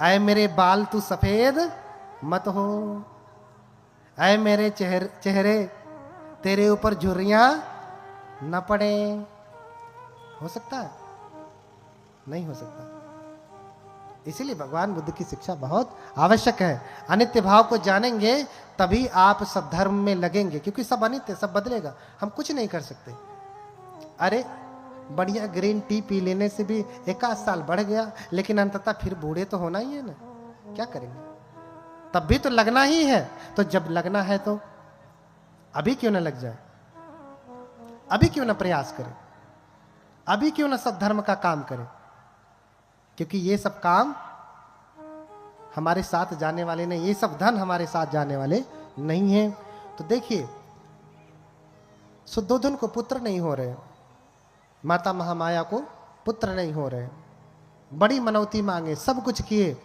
ऐ मेरे बाल, तू सफेद मत हो। ऐ मेरे चेहरे, तेरे ऊपर झुर्रियां न पड़े। हो सकता है? नहीं हो सकता। इसीलिए भगवान बुद्ध की शिक्षा बहुत आवश्यक है। अनित्य भाव को जानेंगे तभी आप सद्धर्म में लगेंगे, क्योंकि सब अनित्य, सब बदलेगा, हम कुछ नहीं कर सकते। अरे बढ़िया ग्रीन टी पी लेने से भी 1 साल बढ़ गया, लेकिन अंततः फिर बूढ़े तो होना ही है ना। क्या करेंगे? तब भी तो लगना ही है। तो जब लगना है तो अभी क्यों ना लग जाए? अभी क्यों ना प्रयास करें? अभी क्यों ना सद्धर्म का काम करें? क्योंकि ये सब काम हमारे साथ जाने वाले नहीं, ये सब धन हमारे साथ जाने वाले नहीं है। तो देखिए, शुद्धोधन को पुत्र नहीं हो रहे, माता महामाया को पुत्र नहीं हो रहे, बड़ी मनौती मांगे, सब कुछ किए,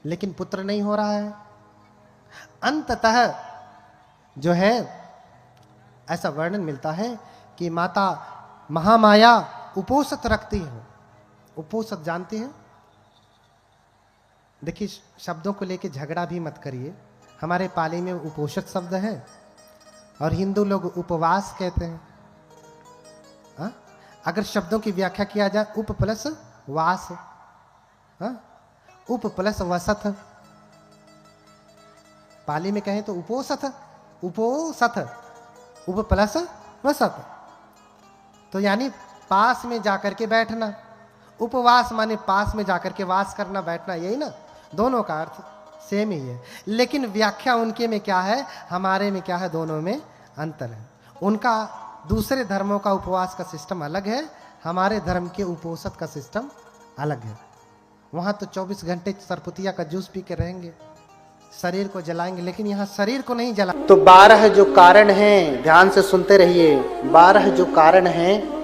लेकिन पुत्र नहीं हो रहा है। अंततः जो है ऐसा वर्णन मिलता है कि माता महामाया उपोषित रखती है। उपोषित जानते हैं? देखिए, शब्दों को लेके झगड़ा भी मत करिए। हमारे पाली में उपोषित शब्द है और हिंदू लोग उपवास कहते हैं। हा? अगर शब्दों की व्याख्या किया जाए, उप प्लस वास, उप प्लस वसत, पाली में कहें तो उपोषित, उपोषित, उप प्लस वसत, तो यानी पास में जाकर के बैठना। उपवास माने पास में जाकर के वास करना, बैठना, यही ना। दोनों का अर्थ सेम ही है, लेकिन व्याख्या उनके में क्या है, हमारे में क्या है, दोनों में अंतर है। उनका दूसरे धर्मों का उपवास का सिस्टम अलग है, हमारे धर्म के उपोषित का सिस्टम अलग है। वहां तो 24 घंटे सरपुतिया का जूस पी के रहेंगे, शरीर को जलाएंगे, लेकिन यहाँ शरीर को नहीं जला। तो 12 जो कारण हैं, ध्यान से सुनते रहिए, 12 जो कारण हैं,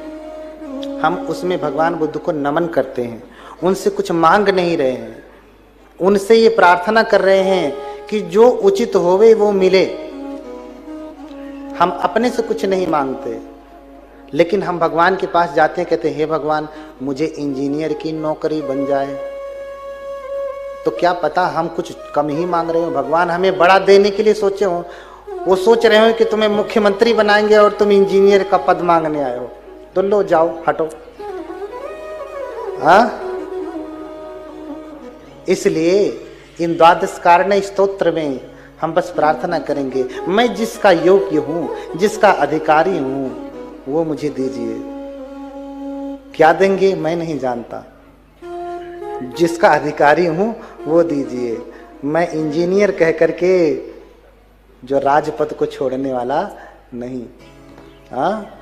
हम उसमें भगवान बुद्ध को नमन करते हैं। उनसे कुछ मांग नहीं रहे हैं, उनसे ये प्रार्थना कर रहे हैं कि जो उचित होवे वो मिले। हम अपने से कुछ नहीं मांगते, लेकिन हम भगवान के पास जाते हैं, कहते हैं हे भगवान मुझे इंजीनियर की नौकरी बन जाए। तो क्या पता हम कुछ कम ही मांग रहे हो, भगवान हमें बड़ा देने के लिए सोचे हो। वो सोच रहे हो कि तुम्हें मुख्यमंत्री बनाएंगे और तुम इंजीनियर का पद मांगने आए हो, तो लो जाओ हटो। हाँ, इसलिए इन द्वादश कारण स्तोत्र में हम बस प्रार्थना करेंगे, मैं जिसका योग्य हूं, जिसका अधिकारी हूं, वो मुझे दीजिए। क्या देंगे मैं नहीं जानता, जिसका अधिकारी हूं वो दीजिए। मैं इंजीनियर कह करके जो राजपद को छोड़ने वाला नहीं। हाँ,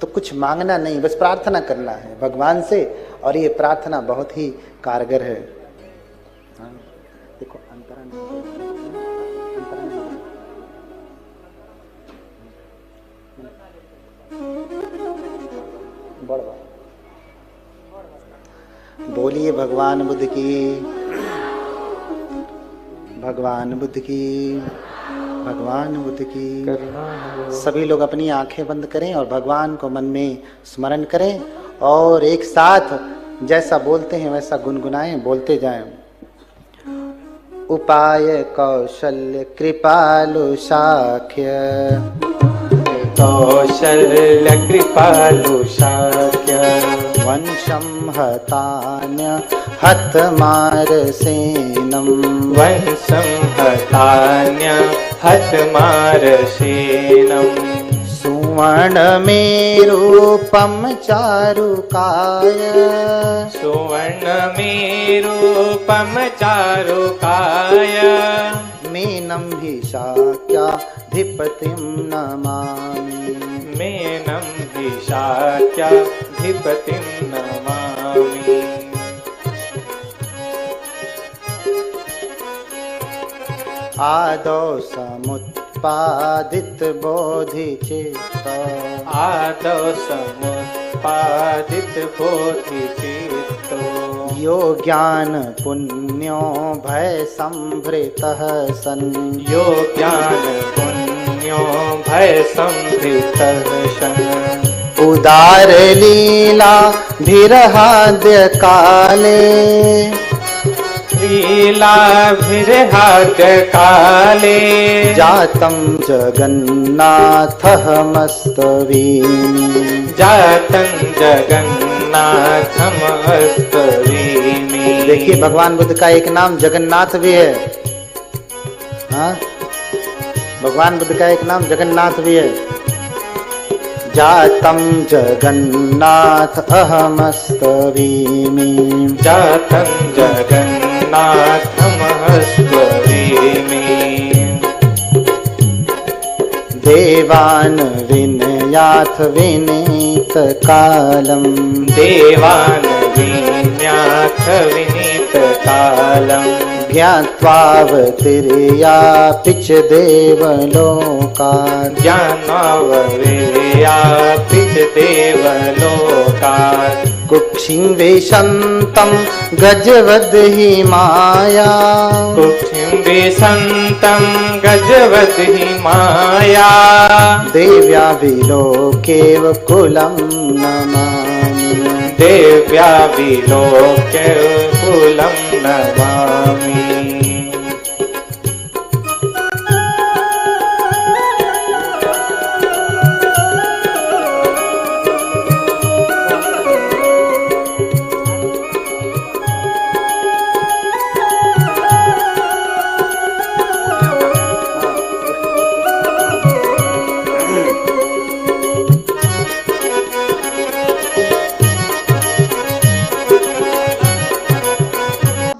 तो कुछ मांगना नहीं, बस प्रार्थना करना है भगवान से, और ये प्रार्थना बहुत ही कारगर है। हाँ, देखो अंतरा बोलिए भगवान बुद्ध की, भगवान बुद्ध की, भगवान बुद्ध की। सभी लोग अपनी आंखें बंद करें और भगवान को मन में स्मरण करें, और एक साथ जैसा बोलते हैं वैसा गुनगुनाएं, बोलते जाएं। उपाय कौशल्य कृपालु शाक्य, कौशल्य कृपालु शाक्य, वंशं हतान्य हतमारसेनं, वंशं हतान्य हतमारसेनं, सुवर्णमेरूपं चारुकाय, सुवर्णमेरूपं चारुकाय, मेनं हि शाक्याधिपतिं नमामि, मेनं हि शाक्याधिपतिं नमामि। आदौ समुत्पादित बोधिचित्त, आदौ समुत्पादित बोधिचित्तो, यो ज्ञान पुण्यो भय संभृतः सन्, यो ज्ञान पुण्यो भय संभृतः सन्, उदार लीला धिरहाद्य काले, लीलाभिर्हाद्य काले, जातं जगन्नाथः मस्तवीमि, जातं जगन्नाथमस्तवीमि। देखिए भगवान बुद्ध का एक नाम जगन्नाथ भी है। हाँ, भगवान बुद्ध का एक नाम जगन्नाथ भी है। जातं जगन्नाथ अहमस्तवीमि, जातं जगन्नाथमस्तवीमि। देवान् विनयाथ विनीत कालम्, देवान् विन्याथ विनीत कालम्, ज्ञात्वावतिर्यापि च देवलोकात्, ज्ञानाववेयापि च देवलोकात्, कुक्षिं विशन्तं गजवद् हि माया, कुक्षिं विशन्तं गजवद् हि माया, देव्या विलोकेव कुलं नमामि, देव्या विलोक्य कुलं नमामि।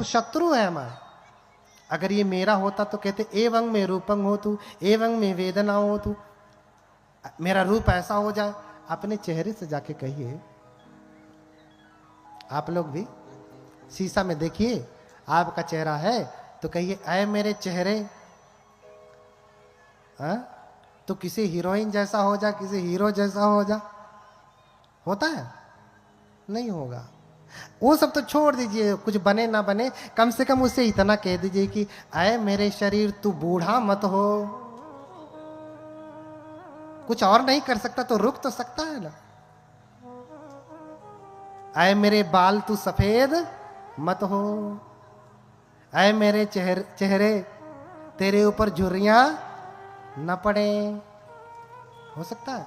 शत्रु है मैं। अगर ये मेरा होता तो कहते एवं में रूपं हो तू, एवं में वेदना हो तू, मेरा रूप ऐसा हो जाए। अपने चेहरे से जाके कहिए, आप लोग भी शीशा में देखिए, आपका चेहरा है तो कहिए ऐ मेरे चेहरे, तो किसी हीरोइन जैसा हो जा, किसी हीरो जैसा हो जा। होता है? नहीं होगा। वो सब तो छोड़ दीजिए, कुछ बने ना बने, कम से कम उसे इतना कह दीजिए कि अय मेरे शरीर तू बूढ़ा मत हो। कुछ और नहीं कर सकता तो रुक तो सकता है ना। अय मेरे बाल तू सफेद मत हो, अय मेरे चेहरे तेरे ऊपर झुर्रियां न पड़े। हो सकता है?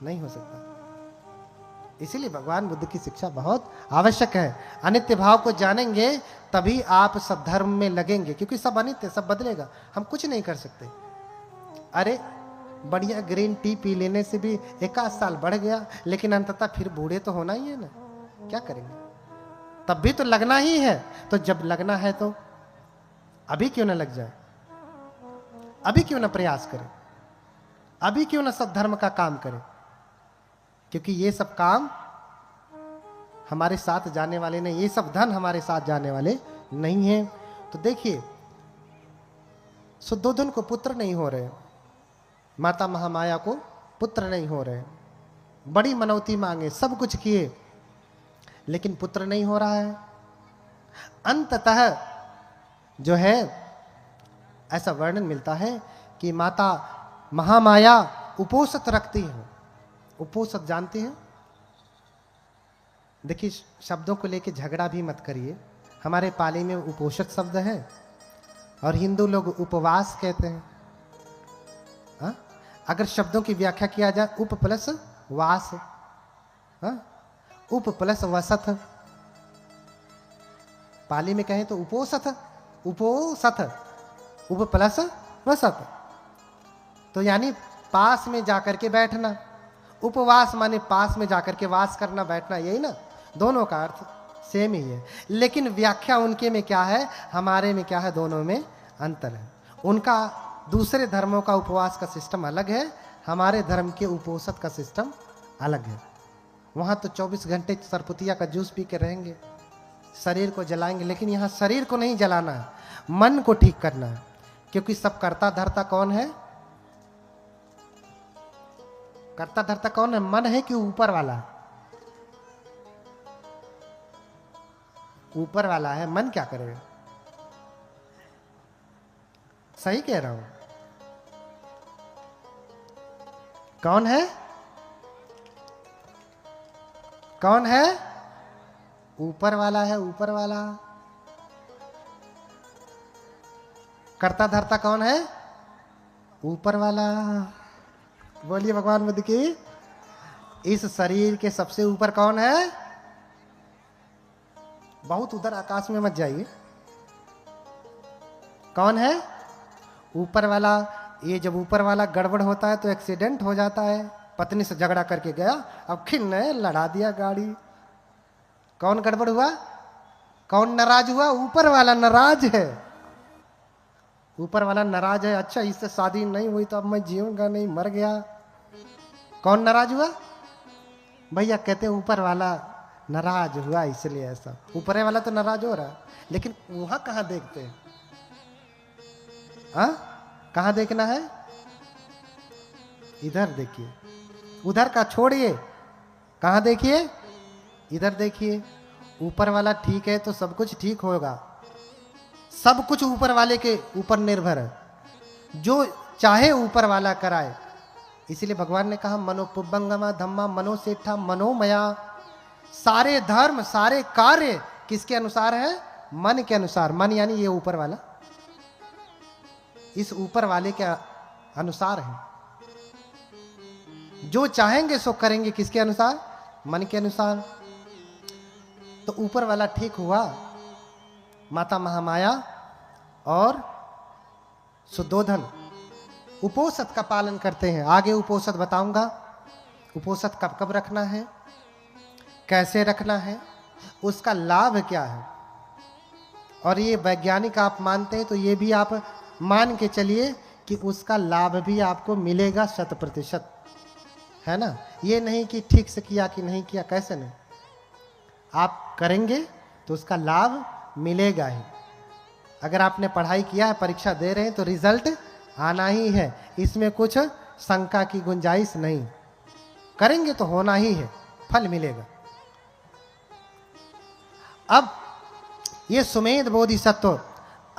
नहीं हो सकता। इसीलिए भगवान बुद्ध की शिक्षा बहुत आवश्यक है। अनित्य भाव को जानेंगे तभी आप सद्धर्म में लगेंगे, क्योंकि सब अनित्य, सब बदलेगा, हम कुछ नहीं कर सकते। अरे बढ़िया ग्रीन टी पी लेने से भी 1 साल बढ़ गया, लेकिन अंततः फिर बूढ़े तो होना ही है ना, क्या करेंगे? तब भी तो लगना ही है। तो जब लगना है तो अभी क्यों ना लग जाए, अभी क्यों ना प्रयास करें, अभी क्यों ना सद्धर्म का काम करें, क्योंकि ये सब काम हमारे साथ जाने वाले नहीं, ये सब धन हमारे साथ जाने वाले नहीं है। तो देखिए, शुद्धोधन को पुत्र नहीं हो रहे, माता महामाया को पुत्र नहीं हो रहे, बड़ी मनौती मांगे, सब कुछ किए, लेकिन पुत्र नहीं हो रहा है। अंततः जो है ऐसा वर्णन मिलता है कि माता महामाया उपोषित रखती है। उपोषित जानते हैं? देखिए, शब्दों को लेके झगड़ा भी मत करिए। हमारे पाली में उपोषित शब्द है और हिंदू लोग उपवास कहते हैं। हा? अगर शब्दों की व्याख्या किया जाए, उप प्लस वास, हा? उप प्लस वसत, पाली में कहें तो उपोषित, उपोषित, उप प्लस वसत, तो यानी पास में जाकर के बैठना। उपवास माने पास में जाकर के वास करना, बैठना, यही ना, दोनों का अर्थ सेम ही है। लेकिन व्याख्या उनके में क्या है, हमारे में क्या है, दोनों में अंतर है। उनका दूसरे धर्मों का उपवास का सिस्टम अलग है, हमारे धर्म के उपोषित का सिस्टम अलग है। वहां तो 24 घंटे सरपुतिया का जूस पी के रहेंगे, शरीर को जलाएंगे, लेकिन यहाँ शरीर को नहीं जलाना है, मन को ठीक करना है। क्योंकि सब करता धरता कौन है? करता धरता कौन है? मन है कि ऊपर वाला? ऊपर वाला है। मन क्या करेगा? सही कह रहा हूं? कौन है? कौन है? ऊपर वाला है, ऊपर वाला। करता धरता कौन है? ऊपर वाला। बोलिए भगवान बुद्ध की। इस शरीर के सबसे ऊपर कौन है? बहुत उधर आकाश में मत जाइए। कौन है? ऊपर वाला। ये जब ऊपर वाला गड़बड़ होता है तो एक्सीडेंट हो जाता है। पत्नी से झगड़ा करके गया, अब खिन्ने लड़ा दिया गाड़ी। कौन गड़बड़ हुआ? कौन नाराज हुआ? ऊपर वाला नाराज है। ऊपर वाला नाराज है, अच्छा इससे शादी नहीं हुई तो अब मैं जीऊंगा नहीं, मर गया। कौन नाराज हुआ? भैया कहते ऊपर वाला नाराज हुआ, इसलिए ऐसा। ऊपर वाला तो नाराज हो रहा है, लेकिन वहां कहां देखते हैं? हाँ, कहां देखना है? इधर देखिए, उधर का छोड़िए, कहां देखिए? इधर देखिए। ऊपर वाला ठीक है तो सब कुछ ठीक होगा। सब कुछ ऊपर वाले के ऊपर निर्भर है, जो चाहे ऊपर वाला कराए। इसीलिए भगवान ने कहा मनोपुबंगमा धम्मा मनोसेठा मनोमया। सारे धर्म, सारे कार्य किसके अनुसार है? मन के अनुसार। मन यानी ये ऊपर वाला, इस ऊपर वाले के अनुसार है। जो चाहेंगे सो करेंगे, किसके अनुसार? मन के अनुसार। तो ऊपर वाला ठीक हुआ, माता महामाया और शुद्धोधन उपोषित का पालन करते हैं। आगे उपोषित बताऊंगा। उपोषित कब कब रखना है, कैसे रखना है, उसका लाभ क्या है। और ये वैज्ञानिक आप मानते हैं तो ये भी आप मान के चलिए कि उसका लाभ भी आपको मिलेगा 100%, है ना। ये नहीं कि ठीक से किया कि नहीं किया, कैसे नहीं, आप करेंगे तो उसका लाभ मिलेगा ही। अगर आपने पढ़ाई किया है, परीक्षा दे रहे हैं तो रिजल्ट आना ही है, इसमें कुछ शंका की गुंजाइश नहीं। करेंगे तो होना ही है, फल मिलेगा। अब ये सुमेध बोधिसत्व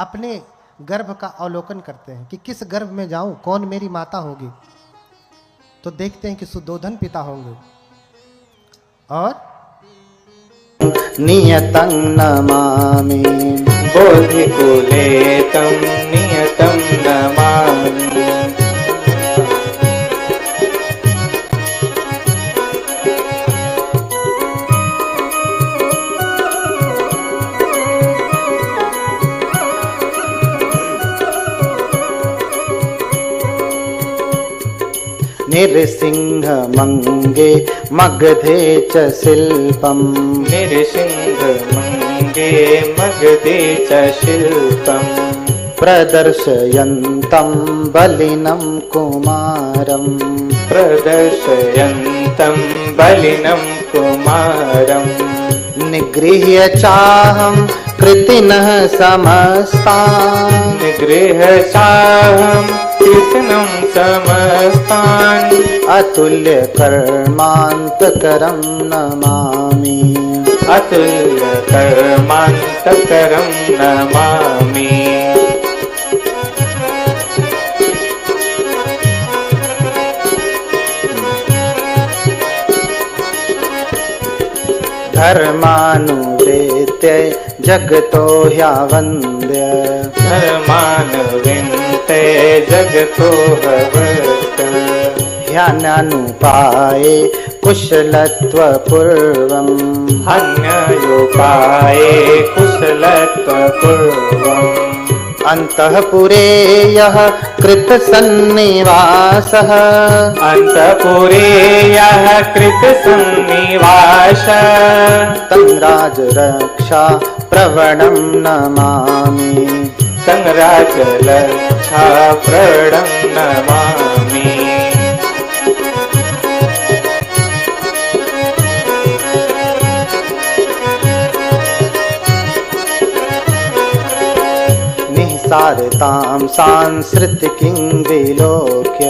अपने गर्भ का अवलोकन करते हैं कि किस गर्भ में जाऊं, कौन मेरी माता होगी। तो देखते हैं कि सुदोधन पिता होंगे और नियतं नमामि बोधिकुले तं नियतं नमामि। निरसिंहमङ्गे मगधे च शिल्पम् निरसिंहमङ्गे मगधे च शिल्पम् प्रदर्शयन्तं बलिनं कुमारम् प्रदर्शयन्तं बलिनं कुमारम् निगृह्य चाहं कृतिनः समस्तान् निगृह्य चाहं कृतिनं समस्तान् अतुल्य कर्मान्तकरं नमामि अतुल्य कर्मान्तकरं नमामि। धर्मानुवृत्य जगतो ह्यावन्द्य धर्मानुविन्ते जगतो हवत् ह्यान्यानुपाये कुशलत्वपूर्वम् अन्योपाये कुशलत्वपूर्वम् अन्तःपुरे यः कृतसन्निवासः अन्तःपुरे यः कृतसन्निवासः तं राजरक्षा प्रवणं नमामि तं राजरक्षा प्रवणं नमामि। निःसारतां सांस्कृतिकीं विलोक्य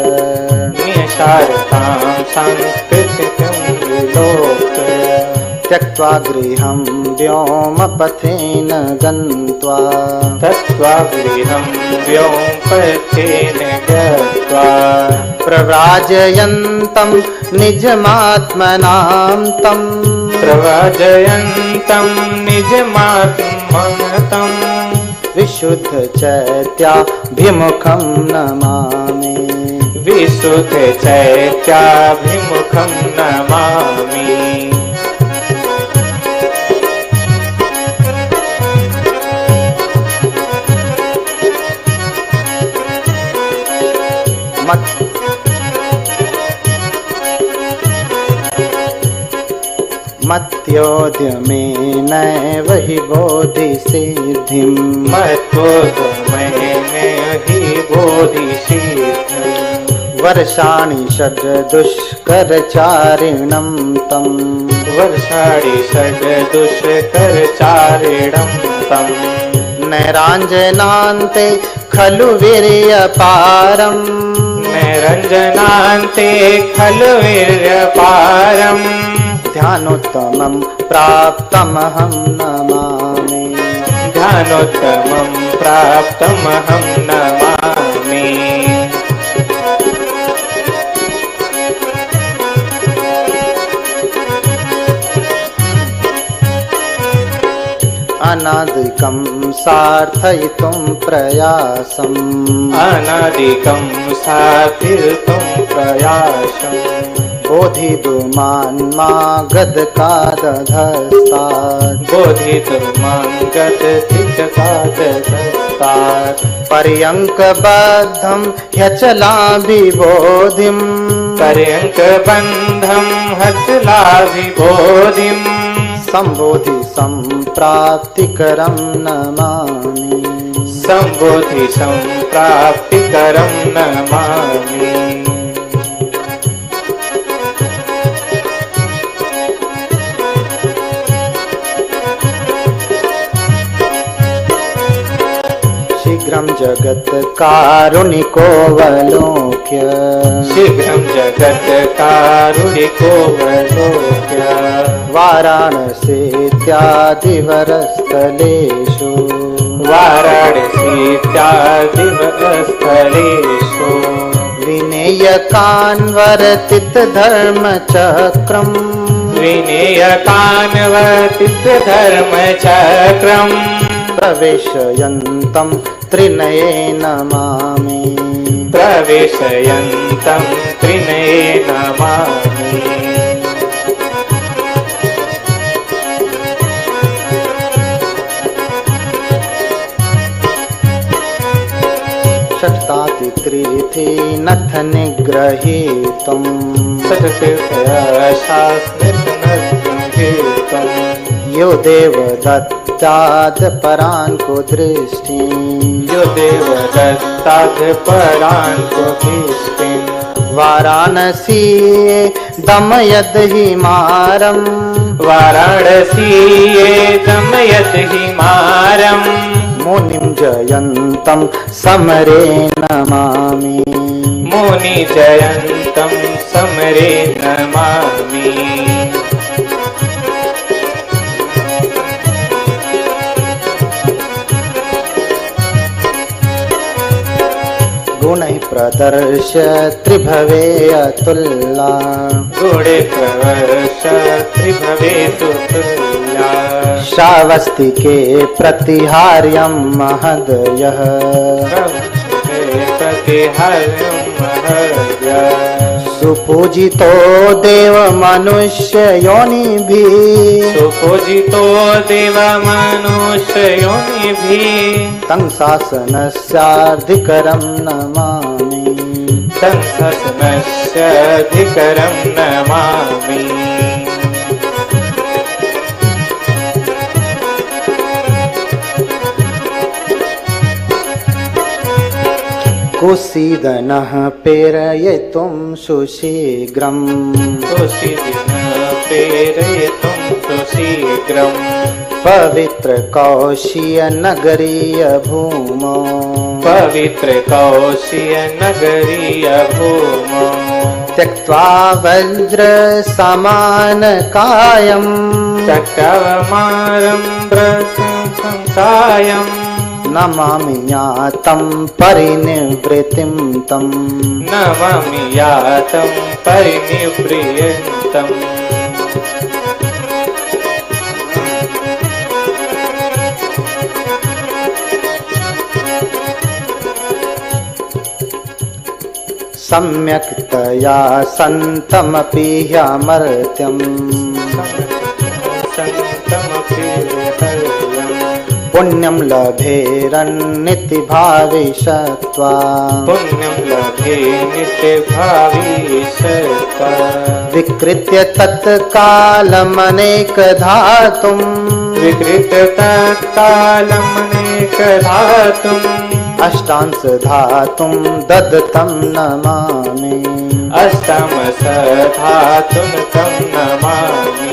निःसारतां सांस्कृतिकीं विलोक्य त्यक्त्वा गृहं व्योमपथेन गत्वा त्यक्त्वा गृहं व्योमपथेन गत्वा प्रव्राजयन्तं निजमात्मनां तं प्रव्राजयन्तं निजमात्मनं विशुद्धचैत्याभिमुखं नमामि विशुद्धचैत्याभिमुखं नमामि। मत्योद्यमेनैव हि बोधिसिद्धिम् मत्योद्यमेन हि बोधिसिद्धिम् वर्षाणि षड्दुष्करचारिणं तम् वर्षाणि षड्दुष्करचारिणं तम् नैराञ्जनान्ते खलु वीर्यपारम् नैरञ्जनान्ते खलु वीर्यपारम् ध्यानोत्तमं प्राप्तमहं नमामि ध्यानोत्तमं प्राप्तमहं नमामि। अनादिकं सार्थयितुं प्रयासम् अनादिकं साधितुं प्रयासम् बोधितुमान्मा गदकादधस्तात् बोधितुमां गदधिककादधस्तात् पर्यङ्कबद्धं ह्यचलाभिबोधिम् पर्यङ्कबन्धं हचलाभिबोधिम् सम्बोधि सम्प्राप्तिकरं नमामि सम्बोधि सम्प्राप्तिकरं नमामि। शीघ्रं जगत्कारुणिकोऽवलोक्य शीघ्रं जगत् कारुणिको वलोक्य वाराणसीत्यादिवरस्थलेषु वाराणसीत्यादिवरस्थलेषु विनेयकान्वर्तित धर्मचक्रम् विनेयकान्वर्तित धर्मचक्रम् प्रवेशयन्तं त्रिनयेन नमामि प्रवेशयन्तं त्रिनयेन नमामि षट्तातित्रिथि नथ निग्रहीतम् सततीर्थशास्त्रनर्तनगीतम् यो देवदत्ताद् परान् कुदृष्टिम् यो देवदत्ताद् परान् कुदृष्टिम् वाराणसी दमयद् हिमारम् वाराणसीये दमयत् हिमारम् मुनिं जयन्तं समरे नमामि मुनि जयन्तं समरे नमामि गुणैः प्रदर्श्य त्रिभवे अतुल्ला गुणे प्रवर्ष त्रिभवेतु तुल्या श्रावस्तिके प्रतिहार्यं महदयः प्रतिहार्यं महदयः सुपूजितो देवमनुष्ययोनिभिः सुपूजितो देवमनुष्ययोनिभिः तं शासनस्याधिकरं नमामि तं शासनस्याधिकरं नमामि कुसीदनः पेरयितुं सुशीघ्रम् प्रेरयितुं सुशीघ्रम् पवित्रकौशीयनगरीय भूमौ पवित्रकौशीयनगरीय भूमौ त्यक्त्वा वज्रसमानकायम् चक्रमारं प्रशंसायम् नमामि ज्ञातं परिनिवृत्तिं तम् नमामि यातं परिनिवृत्तम् सम्यक्तया सन्तमपि ह्यमर्त्यम् सन्तमपि हर्यम् पुण्यं लभेरन्निति भाविषत्वा पुण्यं लभे नित्यभाविषत्वा विकृत्य तत्कालमनेकधातुम् विकृत तत्कालमनेकधातुम् अष्टांश धातुं ददतं नमामि अष्टमसधातुं तं नमामि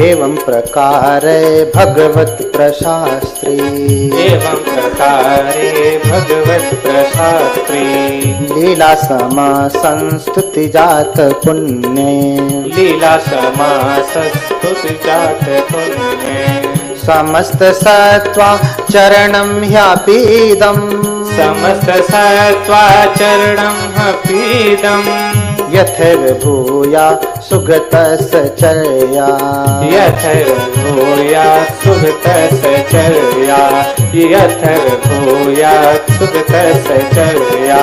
एवं प्रकारे भगवत प्रशास्त्री एवं प्रकारे भगवत प्रशास्त्री लीला समा संस्तुति जात पुण्ये लीला समासस्तुति जात पुण्ये समस्त सत्वा चरणं ह्यापीदम् समस्त सत्वाचरणं हपीदम् यथैर्भूया सुगतसचर्या यथैर्भूया सुगतसचर्या यथैर्भूया सुगतसचर्या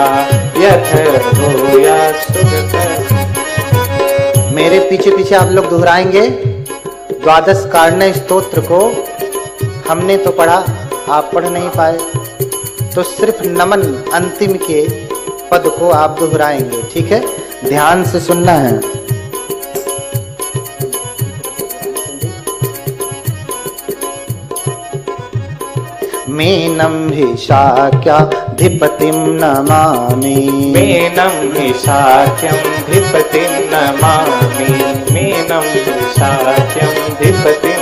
यथैर्भूया सुगत। मेरे पीछे पीछे आप लोग दोहराएंगे द्वादश कारुण्य स्तोत्र को। हमने तो पढ़ा, आप पढ़ नहीं पाए, तो सिर्फ नमन अंतिम के पद को आप दोहराएंगे, ठीक है? ध्यान से सुनना है। मेनं हि शाक्याधिपतिं नमामि मेनं हि शाक्यं धिपतिं नमामि मेनं हि शाक्यं धिपतिं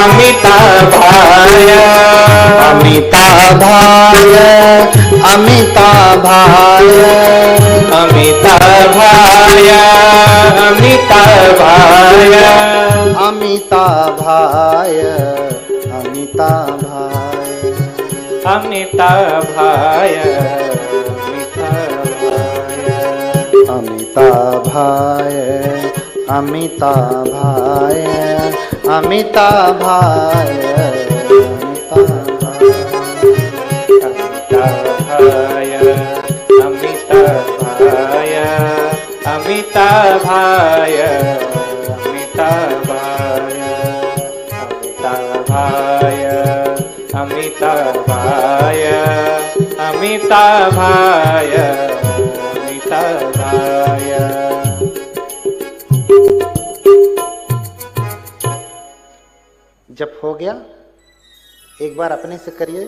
अमिताभाय अमिताभाय अमिताभाय अमिताभाय अमिताभाय अमिताभाय अमिताभाय अमिताभाय अमिताभाय अमिताभाय अमिताभाय अमिताभाय अमिताभाय अमिताभाय अमिताभाय अमिताभाय अमिताभाय। जब हो गया एक बार अपने से करिए।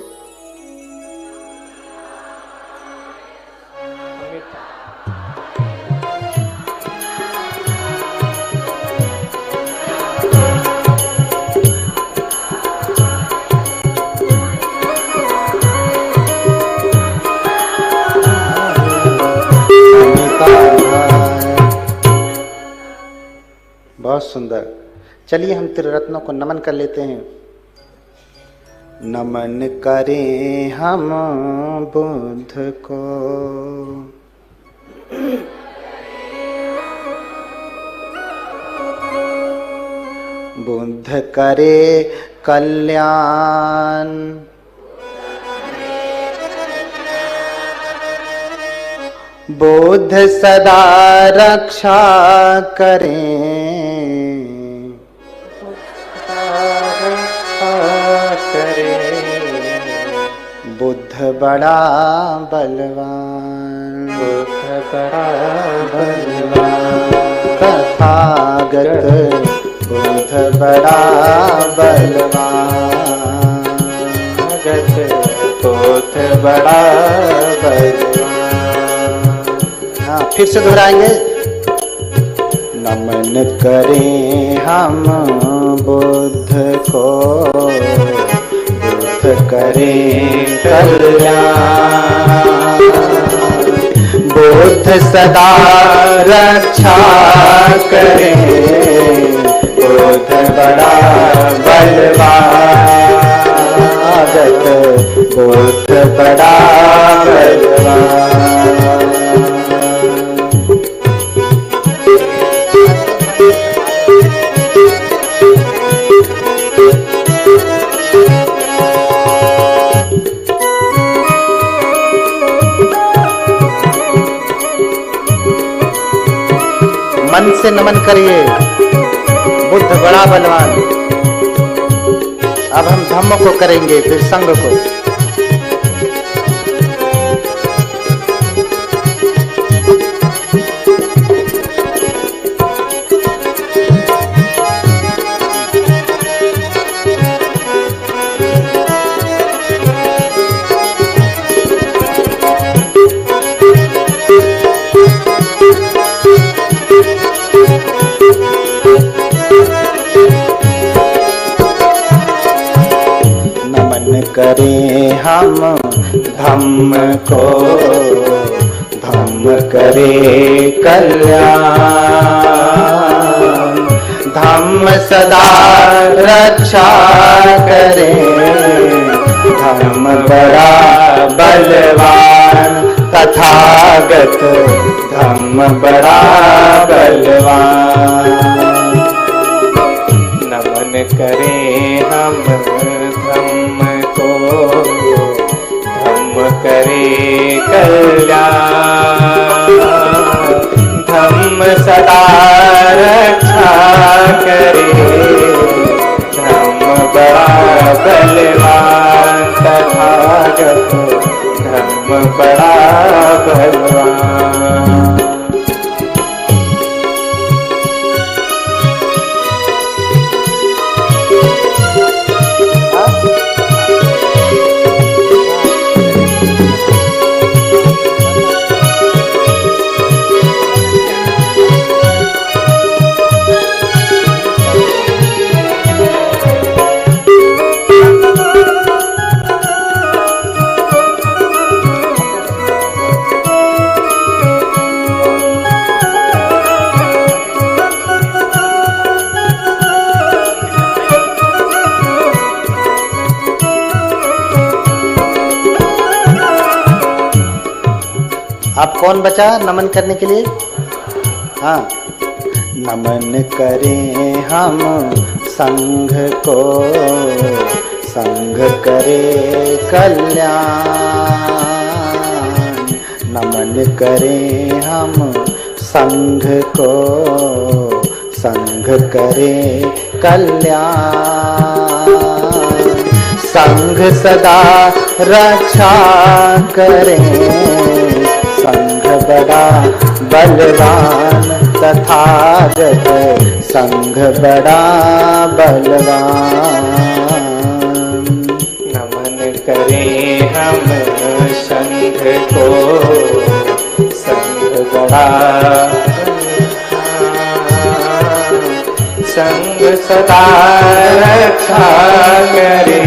बहुत सुंदर। चलिए हम त्रिरत्नों को नमन कर लेते हैं। नमन करें हम बुद्ध को, बुद्ध करे कल्याण, बुद्ध सदा रक्षा करें, बुद्ध बड़ा बलवान, बुद्ध बड़ा बलवान, तथागत बुद्ध बड़ा बलवान, बुद्ध बड़ा बलवान। हाँ फिर से दोहराएंगे। नमन करें हम बुद्ध को, बुद्ध करें कल्याण, बुद्ध सदा रक्षा करें, बुद्ध बड़ा बलवान, बुद्ध बड़ा बलवान। मन से नमन करिए, बुद्ध बड़ा बलवान। अब हम धम्म को करेंगे, फिर संघ को। करें हम धम्म को, धम्म करे कल्याण, धम्म सदा रक्षा करे, धम्म बड़ा बलवान, तथागत धम्म बड़ा बलवान। नमन करें हम धम्म को, धम्म करे कल्याण, धम्म सदा रक्षा करे, धम्म बड़ा बलवान, तथागत धम्म बड़ा बलवान। अब कौन बचा नमन करने के लिए? हाँ, नमन करें हम संघ को, संघ करे कल्याण। नमन करें हम संघ को, संघ करे कल्याण। संघ सदा रक्षा करें, संघ बड़ा बलवान तथागत, संघ बड़ा बलवान। नमन करें हम संघ को, संघ बड़ा संघ सदा रक्षा करे,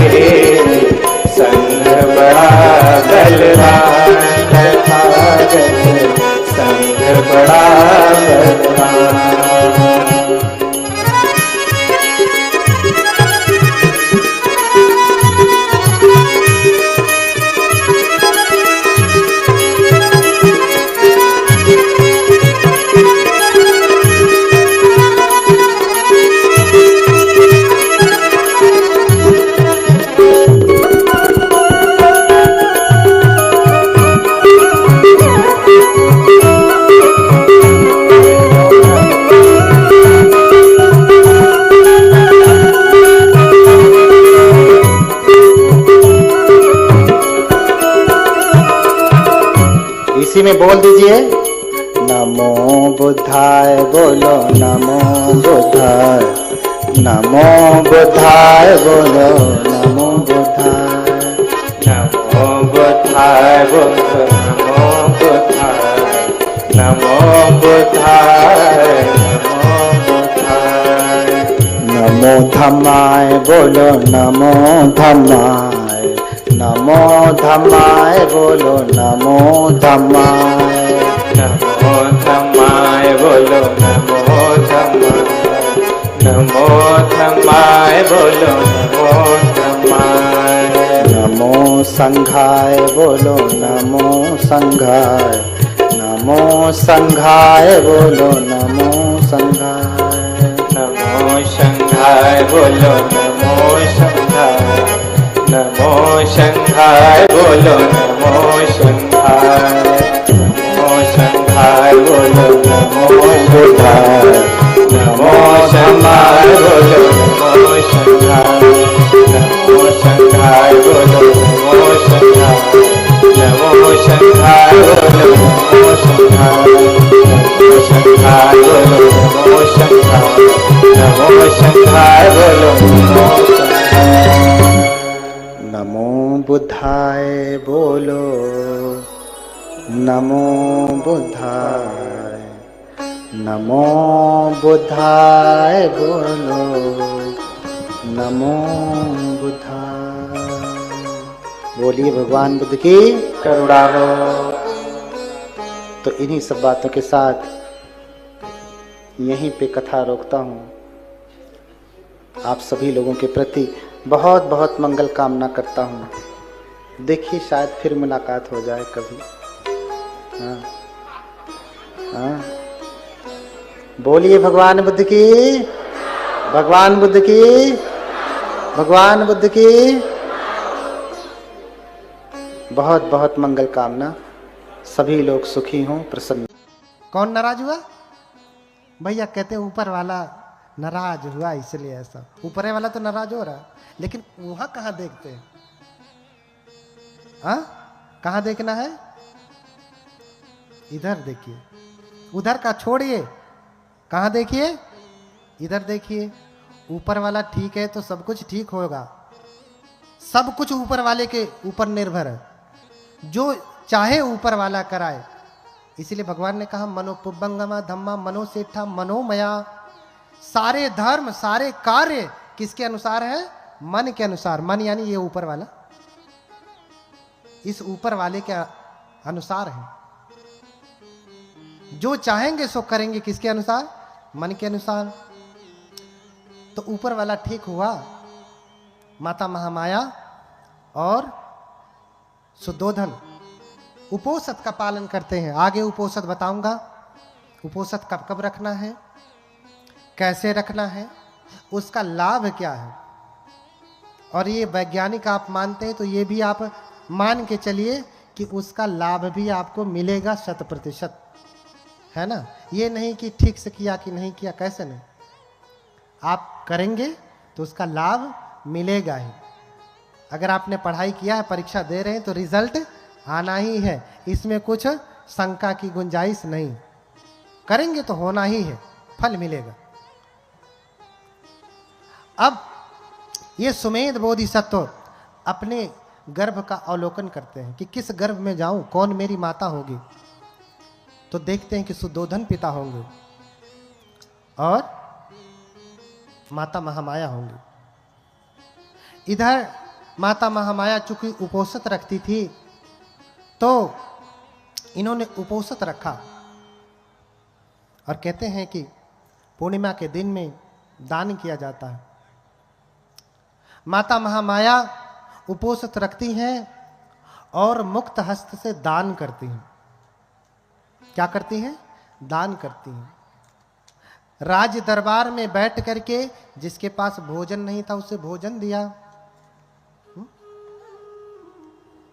संघ बड़ा बलवान तथागत, संघ बड़ा बलवान। इसी में बोल दीजिए, नमो बुद्धाय, बोलो नमो बुद्धाय, नमो बुद्धाय, बोलो नमो बुद्धाय, नमो बुद्धाय, बोलो नमो बुद्धाय, नमो बुद्धाय, नमो बुद्धाय। नमो धम्माय, बोलो नमो धम्माय, नमो धम्माय, बोलो नमो धम्माय, नमो धम्माय, बोलो नमो धम्माय, नमो धम्माय, बोलो नमो धम्माय। नमो संघाय, बोलो नमो संघाय, नमो संघाय, बोलो नमो संघाय, नमो शंघाय, बोलो नमो शंघाय, नमो शंघाय, बोलो नमो शंघाय, नमो शंघाय, बोलो नमो बुद्धाय, नमो शंघाय, बोलो नमो शंघाय, नमो शंघाय, बोलो नमो शंघाय, नमो शंघाय, बोलो नमो शंघाय, नमो शंघाय, बोलो नमो शंघाय, नमो शंघाय, बोलो नमो शंघाय। नमो बुद्धाय, बोलो नमो बुद्धाय, नमो बुद्धाय, बोलो नमो बुद्धाय। बोलिए भगवान बुद्ध की करुणा हो। तो इन्हीं सब बातों के साथ यहीं पे कथा रोकता हूँ। आप सभी लोगों के प्रति बहुत बहुत मंगल कामना करता हूँ। देखिए शायद फिर मुलाकात हो जाए कभी। हाँ हाँ, बोलिए भगवान बुद्ध की, भगवान बुद्ध की, भगवान बुद्ध की बहुत बहुत मंगल कामना। सभी लोग सुखी हों, प्रसन्न। कौन नाराज हुआ? भैया कहते हैं ऊपर वाला नाराज हुआ इसलिए ऐसा। ऊपर वाला तो नाराज हो रहा, लेकिन वहां कहां देखते हैं? हाँ, कहां देखना है? इधर देखिए, उधर का छोड़िए, कहां देखिए? इधर देखिए। ऊपर वाला ठीक है तो सब कुछ ठीक होगा। सब कुछ ऊपर वाले के ऊपर निर्भर है, जो चाहे ऊपर वाला कराए। इसलिए भगवान ने कहा मनोपुब्बंगमा धम्मा मनोसेठा मनोमया। सारे धर्म सारे कार्य किसके अनुसार है? मन के अनुसार। मन यानी ये ऊपर वाला, इस ऊपर वाले के अनुसार है। जो चाहेंगे सो करेंगे, किसके अनुसार? मन के अनुसार। तो ऊपर वाला ठीक हुआ, माता महामाया और सुद्धोधन उपोषद का पालन करते हैं। आगे उपोषद बताऊंगा, उपोषद कब कब रखना है, कैसे रखना है, उसका लाभ क्या है। और ये वैज्ञानिक आप मानते हैं तो ये भी आप मान के चलिए कि उसका लाभ भी आपको मिलेगा 100%, है ना। ये नहीं कि ठीक से किया कि नहीं किया, कैसे नहीं, आप करेंगे तो उसका लाभ मिलेगा ही। अगर आपने पढ़ाई किया है, परीक्षा दे रहे हैं तो रिजल्ट आना ही है, इसमें कुछ शंका की गुंजाइश नहीं। करेंगे तो होना ही है, फल मिलेगा। अब ये सुमेध बोधिसत्व अपने गर्भ का अवलोकन करते हैं कि किस गर्भ में जाऊं, कौन मेरी माता होगी। तो देखते हैं कि सुद्धोधन पिता होंगे और माता महामाया होंगी। इधर माता महामाया चूंकि उपोषित रखती थी तो इन्होंने उपोषित रखा और कहते हैं कि पूर्णिमा के दिन में दान किया जाता है। माता महामाया उपोषित रखती हैं और मुक्त हस्त से दान करती हैं। क्या करती हैं? दान करती हैं। राज दरबार में बैठ करके जिसके पास भोजन नहीं था उसे भोजन दिया,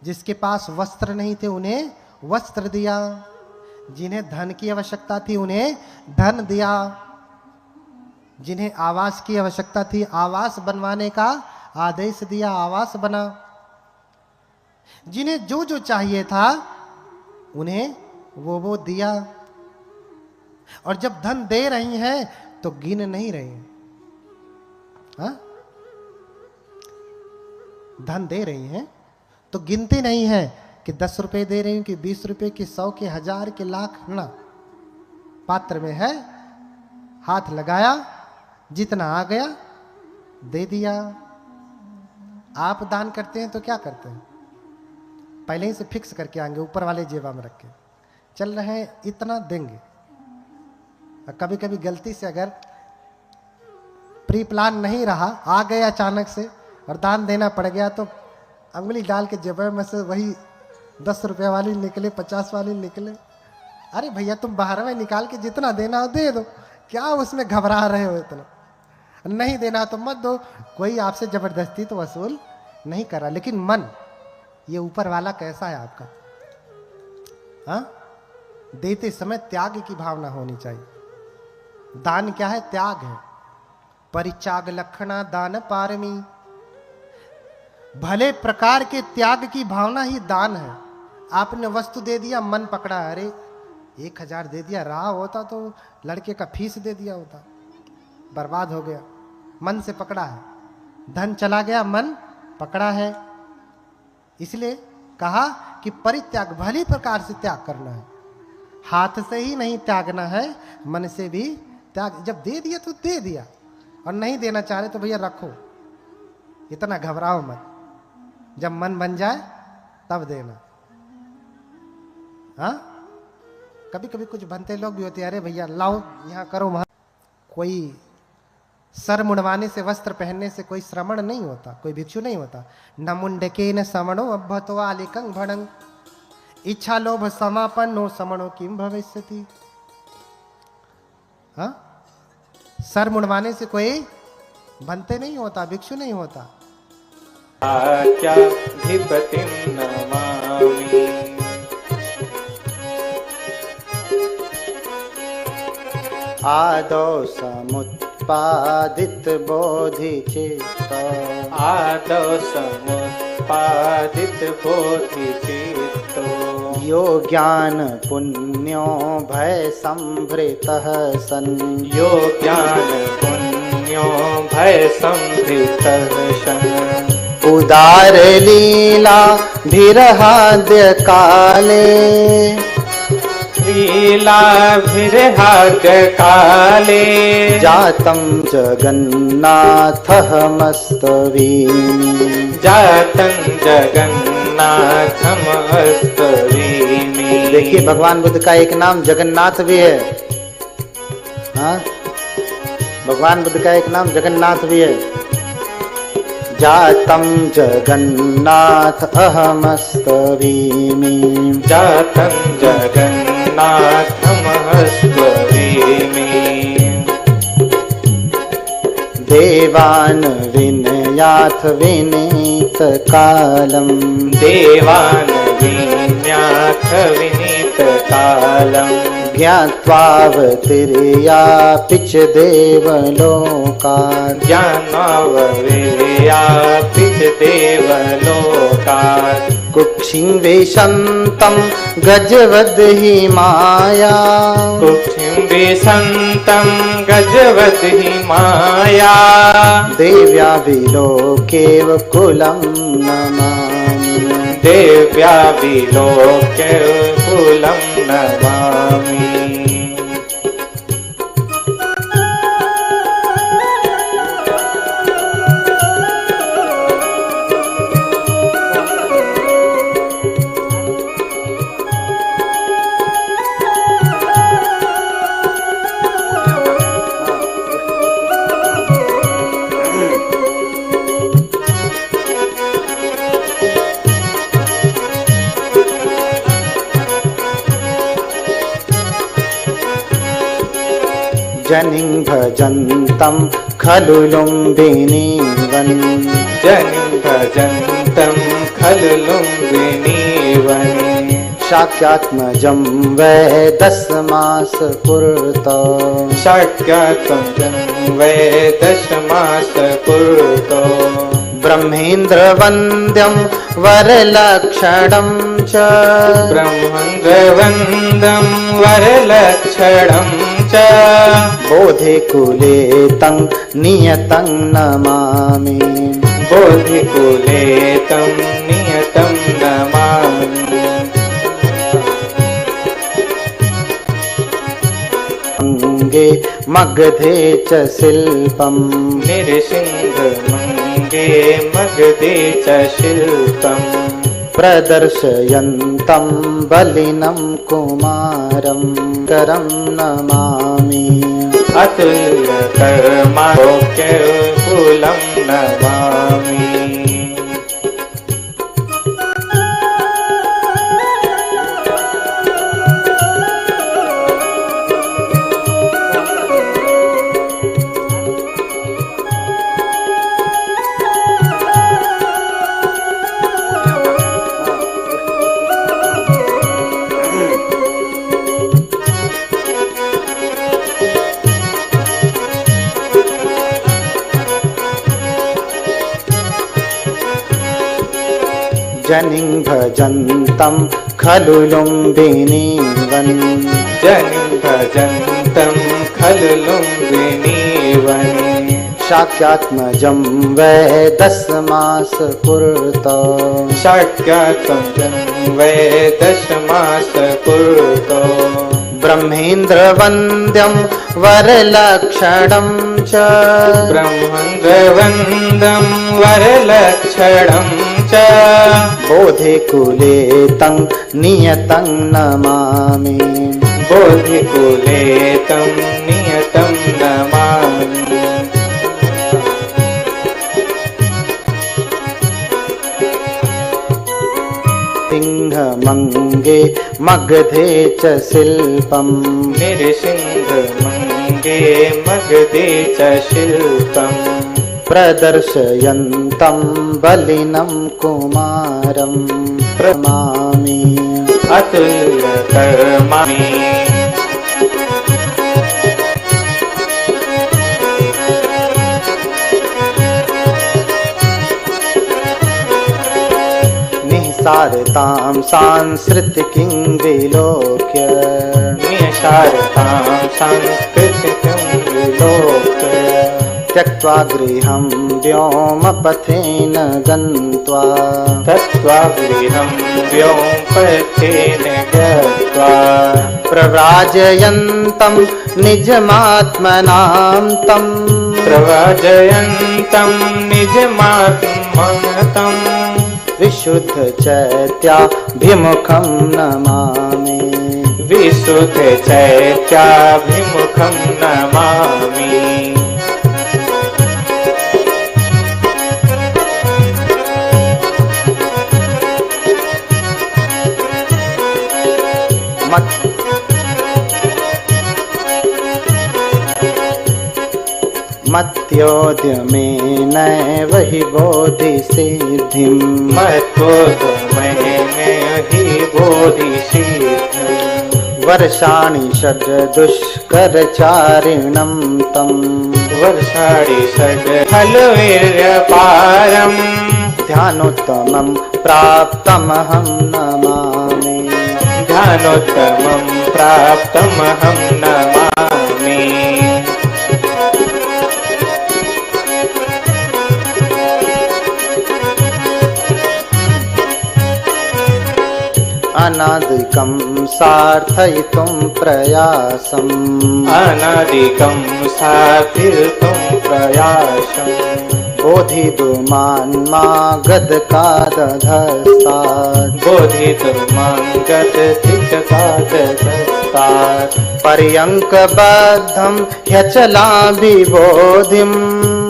जिसके पास वस्त्र नहीं थे उन्हें वस्त्र दिया, जिन्हें धन की आवश्यकता थी उन्हें धन दिया, जिन्हें आवास की आवश्यकता थी आवास बनवाने का आदेश दिया, आवास बना। जिन्हें जो जो चाहिए था उन्हें वो दिया। और जब धन दे रही हैं तो गिन नहीं रही हैं, हाँ? धन दे रही हैं तो गिनती नहीं है कि 10 रुपए दे रही हूं कि 20 रुपए कि 100 के 1000 के लाख, ना। पात्र में है, हाथ लगाया, जितना आ गया दे दिया। आप दान करते हैं तो क्या करते हैं? पहले ही से फिक्स करके आएंगे, ऊपर वाले जेबा में रख के चल रहे हैं, इतना देंगे। और कभी कभी गलती से अगर प्री प्लान नहीं रहा, आ गए अचानक से और दान देना पड़ गया तो अंगुली डाल के जेब में से वही 10 रुपये वाली निकले, 50 वाली निकले। अरे भैया तुम 12वें निकाल के जितना देना हो दे दो, क्या उसमें घबरा रहे हो इतना? नहीं देना तो मत दो, कोई आपसे जबरदस्ती तो वसूल नहीं कर रहा। लेकिन मन, ये ऊपर वाला कैसा है आपका? हाँ, देते समय त्याग की भावना होनी चाहिए। दान क्या है? त्याग है। परित्याग लक्षणा दान पारमी, भले प्रकार के त्याग की भावना ही दान है। आपने वस्तु दे दिया, मन पकड़ा, अरे 1000 दे दिया, रहा होता तो लड़के का फीस दे दिया होता, बर्बाद हो गया। मन से पकड़ा है, धन चला गया, मन पकड़ा है। इसलिए कहा कि परित्याग, भली प्रकार से त्याग करना है। हाथ से ही नहीं त्यागना है, मन से भी त्याग। जब दे दिया तो दे दिया, और नहीं देना चाह रहे तो भैया रखो, इतना घबराओ मत। जब मन बन जाए तब देना। हाँ, कभी कभी कुछ बनते लोग भी होते हैं, अरे भैया लाओ यहाँ करो वहां। कोई सर मुंडवाने से, वस्त्र पहनने से कोई श्रमण नहीं होता, कोई भिक्षु नहीं होता। न मुंडके न समणो अभ्यतो आलिकं भणं, इच्छा लोभ समापन्नो समणो किम भविष्यति। हाँ, सर मुंडवाने से कोई बनते नहीं होता, भिक्षु नहीं होता। क्या धिपतिं नमामि। आदौ समुत्पादित बोधिचित्त, आदौ समुत्पादित बोधिचित्तो, यो ज्ञान पुण्यो भय संभृतः सन्, यो ज्ञान पुण्यो भय संभृतः सन्, उदार लीला भिरहाद्य काले, लीलाभिर्हाद्य काले, जातं जगन्नाथः मस्तवीमि, जातं जगन्नाथमस्तवीमि। देखिए भगवान बुद्ध का एक नाम जगन्नाथ भी है। हाँ, भगवान बुद्ध का एक नाम जगन्नाथ भी है। जातं जगन्नाथ अहमस्तवीमि जातं जगन्नाथमहस्त्ववीमि देवान् विनयाथ विनीत कालम् देवान् विन्याथ विनीत कालम् ज्ञात्वावतिर्यापि च देवलोकात् ज्ञानाववेयापि च देवलोकात् कुक्षिं वेशन्तं गजवद् हि माया कुक्षिं विसन्तं गजवद् हि माया देव्या विलोकेव कुलं नमामि देव्या विलोक्य कुलं नमामि जनिं भजन्तं खलु लुम्बिनीवन् जनिं भजन्तं खलु लुम्बिनीवन् शाक्यात्मजं वै दशमास पुरतो शाक्यात्मजं वै दशमास पुरतो ब्रह्मेन्द्रवन्द्यं वरलक्षणं च ब्रह्मेन्द्रवन्द्यं वरलक्षणं च बोधिकुले तं नियतं नमामि बोधिकुले तं नियतं नमामि मङ्गे मगधे च शिल्पम् निरसिंहमङ्गे मगधे च शिल्पम् प्रदर्शयन्तं बलिनं कुमारं करं नमामि अतुल्यकर्मारोग्यकुलं नमामि जनिं भजन्तं खलु लुम्बिनीवन् जनिं भजन्तं खलु लुम्बिनीवन् शाक्यात्मजं वै दशमास पुरतो शाक्यात्मजं वै दशमास पुरतो ब्रह्मेन्द्रवन्द्यं वरलक्षणं च ब्रह्मेन्द्रवन्द्यं वरलक्षणं च बोधिकुले तं नियतं नमामि बोधिकुले तं नियतं नमामि सिंहमङ्गे मगधे च शिल्पम् निरसिंहमङ्गे मगधे च शिल्पम् प्रदर्शयन्तं बलिनं कुमारं प्रणमामि अतुल्यकर्माणि निःसारतां सांस्कृतिकीं विलोक्य निशारतां सांस्कृतिकं विलोक्य त्यक्त्वा गृहं व्योमपथेन गन्त्वा तत्त्वा गृहं व्योमपथेन गत्वा प्रव्राजयन्तं निजमात्मनां तं प्रव्राजयन्तं निजमात्मनतं विशुद्धचैत्याभिमुखं नमामि विशुद्धचैत्याभिमुखं नमामि मत्योद्य में नैव हि बोधि सिद्धिम् मत्योद्यमेहि बोधि सिद्धिम् वर्षाणि षड् दुष्करचारिणं तम् वर्षाणि षड् फलवीर्यपारम् ध्यानोत्तमं प्राप्तमहं नमामि ध्यानोत्तमं प्राप्तमहं नमामि अनादिकं सार्थयितुं प्रयासम् अनादिकं साधितुं प्रयासम् बोधितुमान्मागधकादधस्तात् बोधितुमां गतचित्तकादधस्तात् पर्यङ्कबद्धं ह्यचलाभिबोधिम्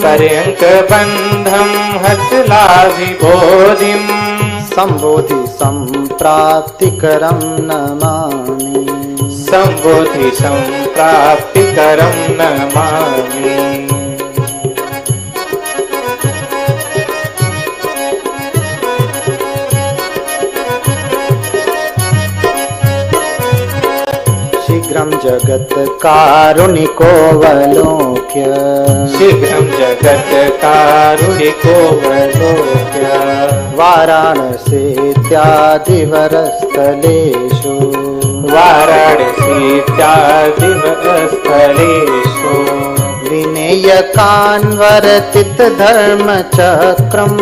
पर्यङ्कबन्धं हचलाभिबोधिम् सम्बोधि सम्प्राप्तिकरं नमामि सम्बोधि सम्प्राप्तिकरं नमामि शीघ्रं जगत्कारुणिकोऽवलोक्य शीघ्रं जगत्कारुणिकोऽवलोक्य वाराणसीत्यादिवरस्थलेषु वाराणसीत्यादिवरस्थलेषु विनेयकान्वर्तितधर्मचक्रम्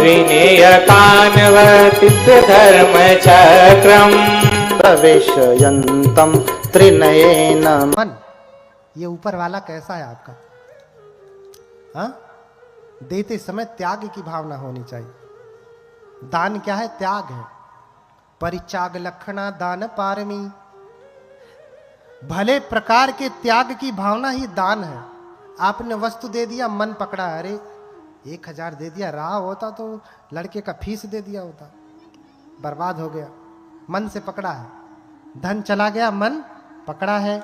विनेयकान्वर्तितधर्मचक्रम् प्रवेशयन्तं त्रिनयेन मन, ये ऊपर वाला कैसा है आपका? हाँ, देते समय त्याग की भावना होनी चाहिए। दान क्या है? त्याग है। परित्याग लक्षणा दान पारमी। भले प्रकार के त्याग की भावना ही दान है। आपने वस्तु दे दिया, मन पकड़ा, अरे 1000 दे दिया, रहा होता तो लड़के का फीस दे दिया होता, बर्बाद हो गया। मन से पकड़ा है, धन चला गया, मन पकड़ा है।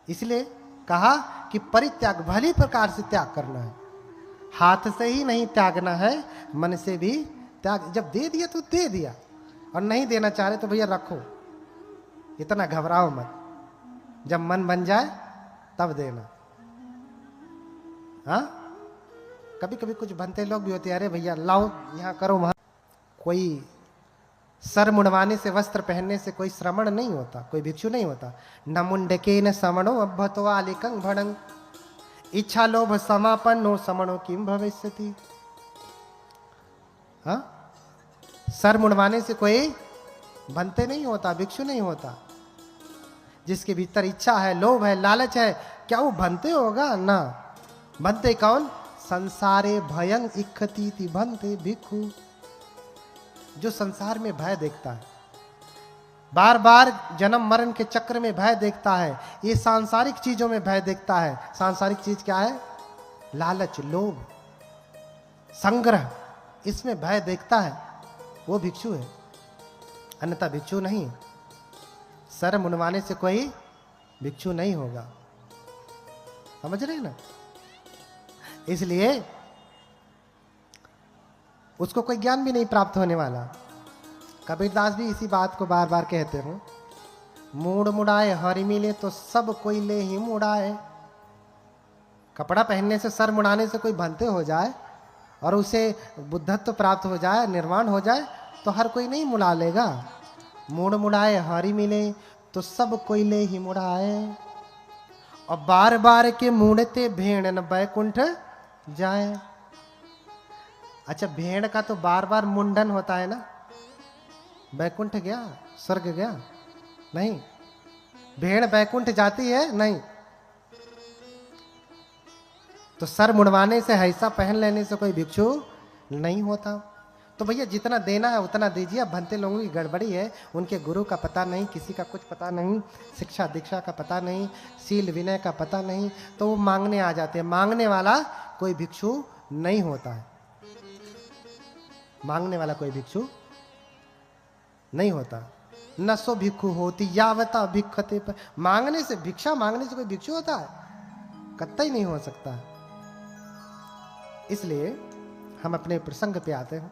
इसलिए कहा कि परित्याग, भली प्रकार से त्याग करना है। हाथ से ही नहीं त्यागना है, मन से भी त्याग। जब दे दिया तो दे दिया, और नहीं देना चाह रहे तो भैया रखो, इतना घबराओ मत। जब मन बन जाए तब देना। हाँ, कभी कभी कुछ बनते लोग भी होते हैं, अरे भैया लाओ, यहाँ करो, वहां। कोई सर मुंडवाने से, वस्त्र पहनने से कोई श्रमण नहीं होता, कोई भिक्षु नहीं होता। न मुंडके न समणो अभ्यतो आलिकं भणं इच्छा लोभ समापन्नो समणो किम भविष्यति। हाँ, सर मुंडवाने से कोई बनते नहीं होता, भिक्षु नहीं होता। जिसके भीतर इच्छा है, लोभ है, लालच है, क्या वो बनते होगा? ना। बनते कौन? संसारे भयं इच्छति बनते भिक्षु। जो संसार में भय देखता है, बार बार जन्म मरण के चक्र में भय देखता है, ये सांसारिक चीजों में भय देखता है। सांसारिक चीज क्या है? लालच, लोभ, संग्रह, इसमें भय देखता है, वो भिक्षु है, अन्यथा भिक्षु नहीं। सर मुंडवाने से कोई भिक्षु नहीं होगा, समझ रहे ना? इसलिए उसको कोई ज्ञान भी नहीं प्राप्त होने वाला। कबीरदास भी इसी बात को बार बार कहते हो, मूड मुड़ाए हरि मिले तो सब कोई ले ही मुड़ाए। कपड़ा पहनने से, सर मुड़ाने से कोई भंते हो जाए और उसे बुद्धत्व प्राप्त हो जाए, निर्वाण हो जाए, तो हर कोई नहीं मुड़ा लेगा। मूड मुड़ाए हरि मिले तो सब कोई ले ही मुड़ाए। और बार बार के मूड़ते भेड़ न बैकुंठ जाए। अच्छा, भेड़ का तो बार बार मुंडन होता है ना, बैकुंठ गया, स्वर्ग गया? नहीं। भेड़ बैकुंठ जाती है? नहीं। तो सर मुड़वाने से, ऐसा पहन लेने से कोई भिक्षु नहीं होता। तो भैया जितना देना है उतना दीजिए। अब भंते लोगों की गड़बड़ी है, उनके गुरु का पता नहीं, किसी का कुछ पता नहीं, शिक्षा दीक्षा का पता नहीं, शील विनय का पता नहीं, तो वो मांगने आ जाते हैं। मांगने वाला कोई भिक्षु नहीं होता है। मांगने वाला कोई भिक्षु नहीं होता। न सो भिक्षु होती यावता भिक्षते पर। मांगने से, भिक्षा मांगने से कोई भिक्षु होता है? कतई नहीं हो सकता। इसलिए हम अपने प्रसंग पे आते हैं।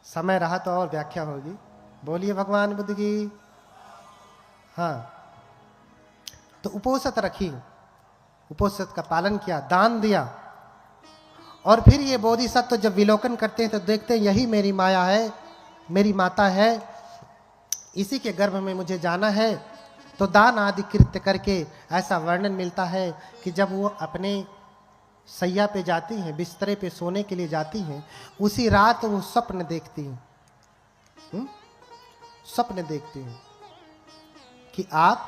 समय रहा तो और व्याख्या होगी। बोलिए भगवान बुद्ध की। हाँ, तो उपोषित रखी, उपोषित का पालन किया, दान दिया, और फिर ये बोधिसत्व जब विलोकन करते हैं तो देखते हैं यही मेरी माया है, मेरी माता है, इसी के गर्भ में मुझे जाना है। तो दान आदि कृत्य करके ऐसा वर्णन मिलता है कि जब वो अपने सैया पे जाती हैं, बिस्तरे पे सोने के लिए जाती हैं, उसी रात वो स्वप्न देखती हैं, स्वप्न देखती हैं कि आप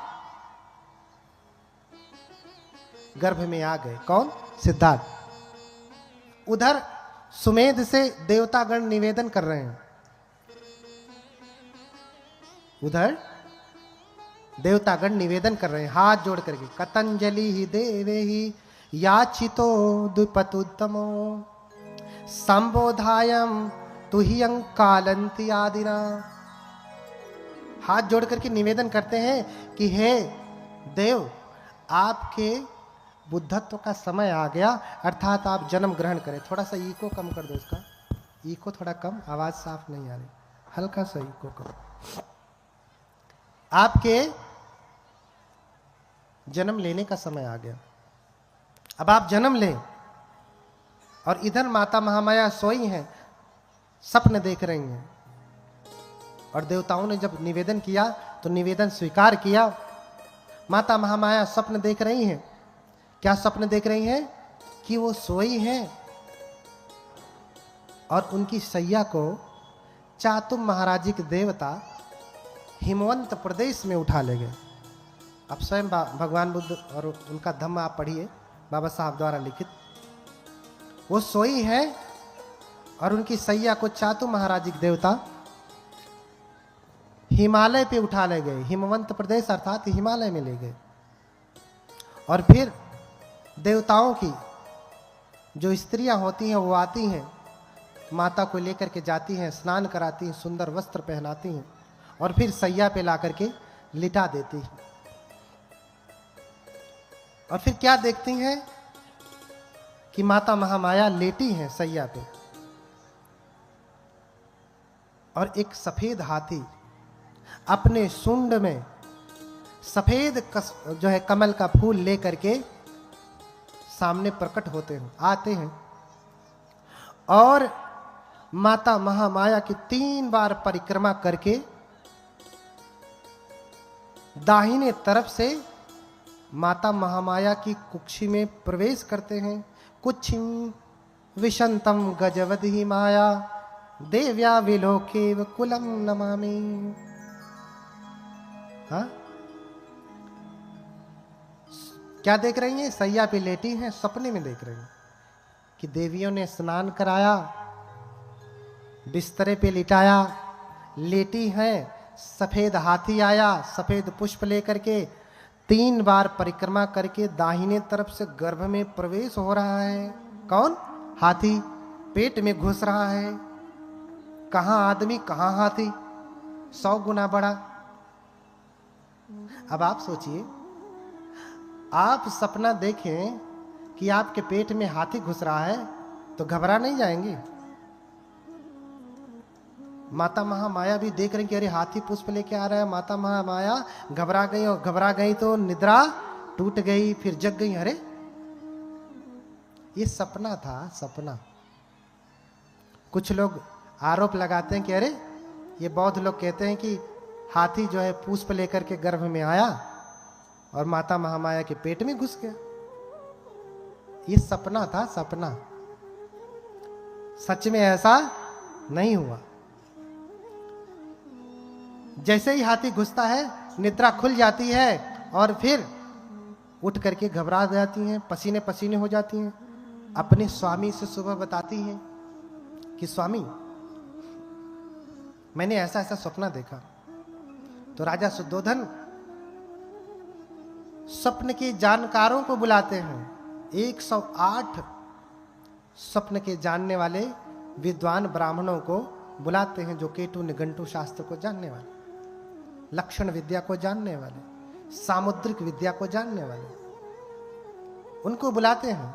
गर्भ में आ गए। कौन? सिद्धार्थ। उधर सुमेध से देवतागण निवेदन कर रहे हैं, उधर देवतागण निवेदन कर रहे हैं हाथ जोड़ करके, कतंजलि ही देवे ही याचितो द्विपतुत्तमो संबोधायम तुहियं कालंति आदिना। हाथ जोड़ करके निवेदन करते हैं कि हे देव, आपके बुद्धत्व का समय आ गया, अर्थात आप जन्म ग्रहण करें। थोड़ा सा इको कम कर दो, इसका इको थोड़ा कम, आवाज साफ नहीं आ रही, हल्का सा इको कम। आपके जन्म लेने का समय आ गया, अब आप जन्म लें। और इधर माता महामाया सोई हैं, स्वप्न देख रही हैं, और देवताओं ने जब निवेदन किया तो निवेदन स्वीकार किया। माता महामाया स्वप्न देख रही हैं। क्या स्वप्न देख रही हैं? कि वो सोई हैं और उनकी सैया को चातुम महाराजी के देवता हिमवंत प्रदेश में उठा ले गए। अब स्वयं भगवान बुद्ध और उनका धम्म आप पढ़िए, बाबा साहब द्वारा लिखित। वो सोई है और उनकी सैया को चातु महाराजी के देवता हिमालय पे उठा ले गए। हिमवंत प्रदेश अर्थात हिमालय में ले गए। और फिर देवताओं की जो स्त्रियां होती हैं वो आती हैं, माता को लेकर के जाती हैं, स्नान कराती हैं, सुंदर वस्त्र पहनाती हैं, और फिर सैया पे ला करके लिटा देती हैं। और फिर क्या देखती हैं कि माता महामाया लेटी हैं सैया पे, और एक सफेद हाथी अपने सूंड में सफेद जो है कमल का फूल लेकर के सामने प्रकट होते हैं, आते हैं, और माता महामाया की 3 बार परिक्रमा करके दाहिने तरफ से माता महामाया की कुक्षी में प्रवेश करते हैं। कुक्षिम विशंतम गजवदहि माया देव्या विलोकेव कुलम नमामि। हाँ, क्या देख रही हैं? सैया पे लेटी हैं, सपने में देख रही हैं कि देवियों ने स्नान कराया, बिस्तरे पे लिटाया, लेटी हैं, सफेद हाथी आया, सफेद पुष्प लेकर के 3 बार परिक्रमा करके दाहिने तरफ से गर्भ में प्रवेश हो रहा है। कौन? हाथी पेट में घुस रहा है। कहां आदमी कहां हाथी, 100 गुना बड़ा। अब आप सोचिए, आप सपना देखें कि आपके पेट में हाथी घुस रहा है तो घबरा नहीं जाएंगे? माता महामाया भी देख रही कि अरे हाथी पुष्प लेके आ रहा है। माता महामाया घबरा गई, और घबरा गई तो निद्रा टूट गई, फिर जग गई। अरे ये सपना था, सपना। कुछ लोग आरोप लगाते हैं कि अरे ये बौद्ध लोग कहते हैं कि हाथी जो है पुष्प लेकर के गर्भ में आया और माता महामाया के पेट में घुस गया। ये सपना था, सपना। सच में ऐसा नहीं हुआ। जैसे ही हाथी घुसता है निद्रा खुल जाती है और फिर उठ करके घबरा जाती हैं, पसीने पसीने हो जाती हैं। अपने स्वामी से सुबह बताती हैं कि स्वामी मैंने ऐसा ऐसा सपना देखा। तो राजा शुद्धोधन स्वप्न के जानकारों को बुलाते हैं। 108 स्वप्न के जानने वाले विद्वान ब्राह्मणों को बुलाते हैं, जो केतु निघंटु शास्त्र को जानने वाले, लक्षण विद्या को जानने वाले, सामुद्रिक विद्या को जानने वाले, उनको बुलाते हैं।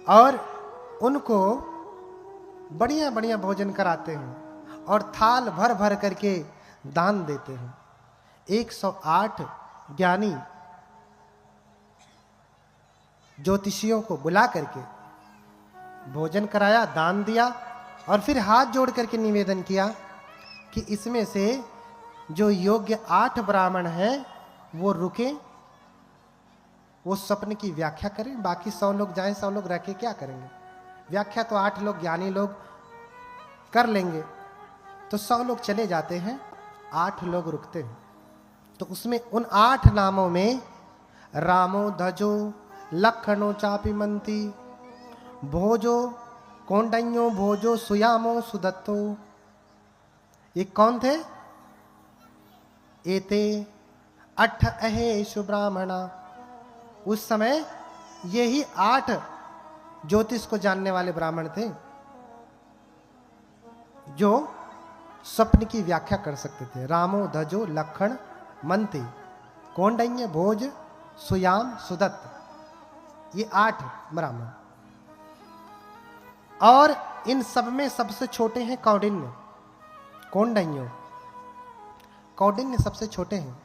और उनको बढ़िया बढ़िया भोजन कराते हैं और थाल भर भर करके दान देते हैं। 108 ज्ञानी ज्योतिषियों को बुला करके भोजन कराया, दान दिया और फिर हाथ जोड़ करके निवेदन किया कि इसमें से जो योग्य 8 ब्राह्मण हैं वो रुके, वो स्वप्न की व्याख्या करें, बाकी 100 लोग जाएं, 100 लोग रह के क्या करेंगे? व्याख्या तो 8 लोग ज्ञानी लोग कर लेंगे। तो 100 लोग चले जाते हैं, 8 लोग रुकते हैं। तो उसमें उन 8 नामों में रामो धजो लखनो चापिमंती भोजो कौंडन्यो भोजो सुयामो सुदत्तो, ये कौन थे? एते 8 अहेशु ब्राह्मणा। उस समय यही 8 ज्योतिष को जानने वाले ब्राह्मण थे जो स्वप्न की व्याख्या कर सकते थे। रामो धजो लखन मंती कौंडन्य भोज सुयाम सुदत्त, ये 8 ब्राह्मण। और इन सब में सबसे छोटे हैं कौंडिन्य, कौंडन्यो। कौंडिन्य सबसे छोटे हैं।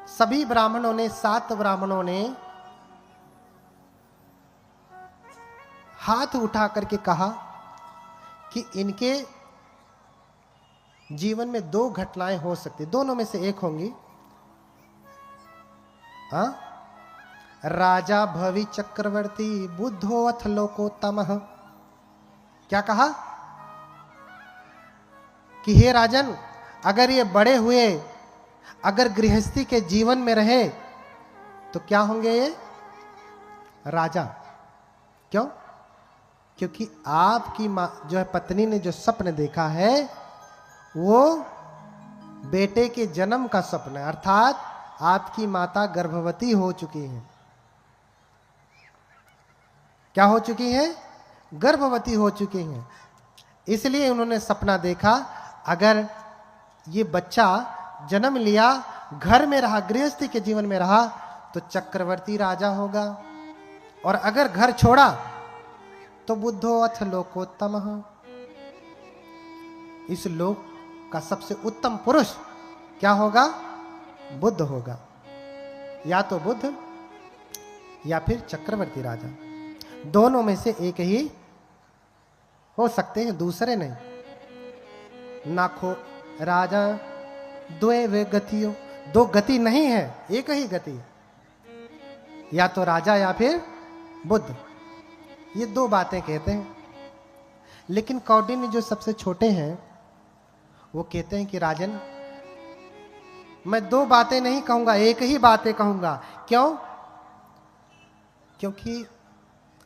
सभी ब्राह्मणों ने, 7 ब्राह्मणों ने हाथ उठा करके कहा कि इनके जीवन में 2 घटनाएं हो सकती, दोनों में से एक होंगी। राजा भवि चक्रवर्ती बुद्धो अथ लोकोत्तमः। क्या कहा कि हे राजन, अगर ये बड़े हुए, अगर गृहस्थी के जीवन में रहे तो क्या होंगे ये? राजा। क्यों? क्योंकि आपकी मां जो है पत्नी ने जो सपन देखा है वो बेटे के जन्म का सपना है, अर्थात आपकी माता गर्भवती हो चुकी हैं। क्या हो चुकी हैं? गर्भवती हो चुकी हैं। इसलिए उन्होंने सपना देखा, अगर ये बच्चा जन्म लिया, घर में रहा, गृहस्थी के जीवन में रहा तो चक्रवर्ती राजा होगा, और अगर घर छोड़ा तो बुद्धो अथ लोकोत्तमः, इस लोक का सबसे उत्तम पुरुष क्या होगा? बुद्ध होगा। या तो बुद्ध या फिर चक्रवर्ती राजा, दोनों में से एक ही हो सकते हैं, दूसरे नहीं। नाखो राजा द्वे वे गतियों, 2 गति नहीं है, एक ही गति, या तो राजा या फिर बुद्ध। ये 2 बातें कहते हैं। लेकिन कौंडिन्य जो सबसे छोटे हैं वो कहते हैं कि राजन, मैं 2 बातें नहीं कहूंगा, एक ही बातें कहूंगा। क्यों? क्योंकि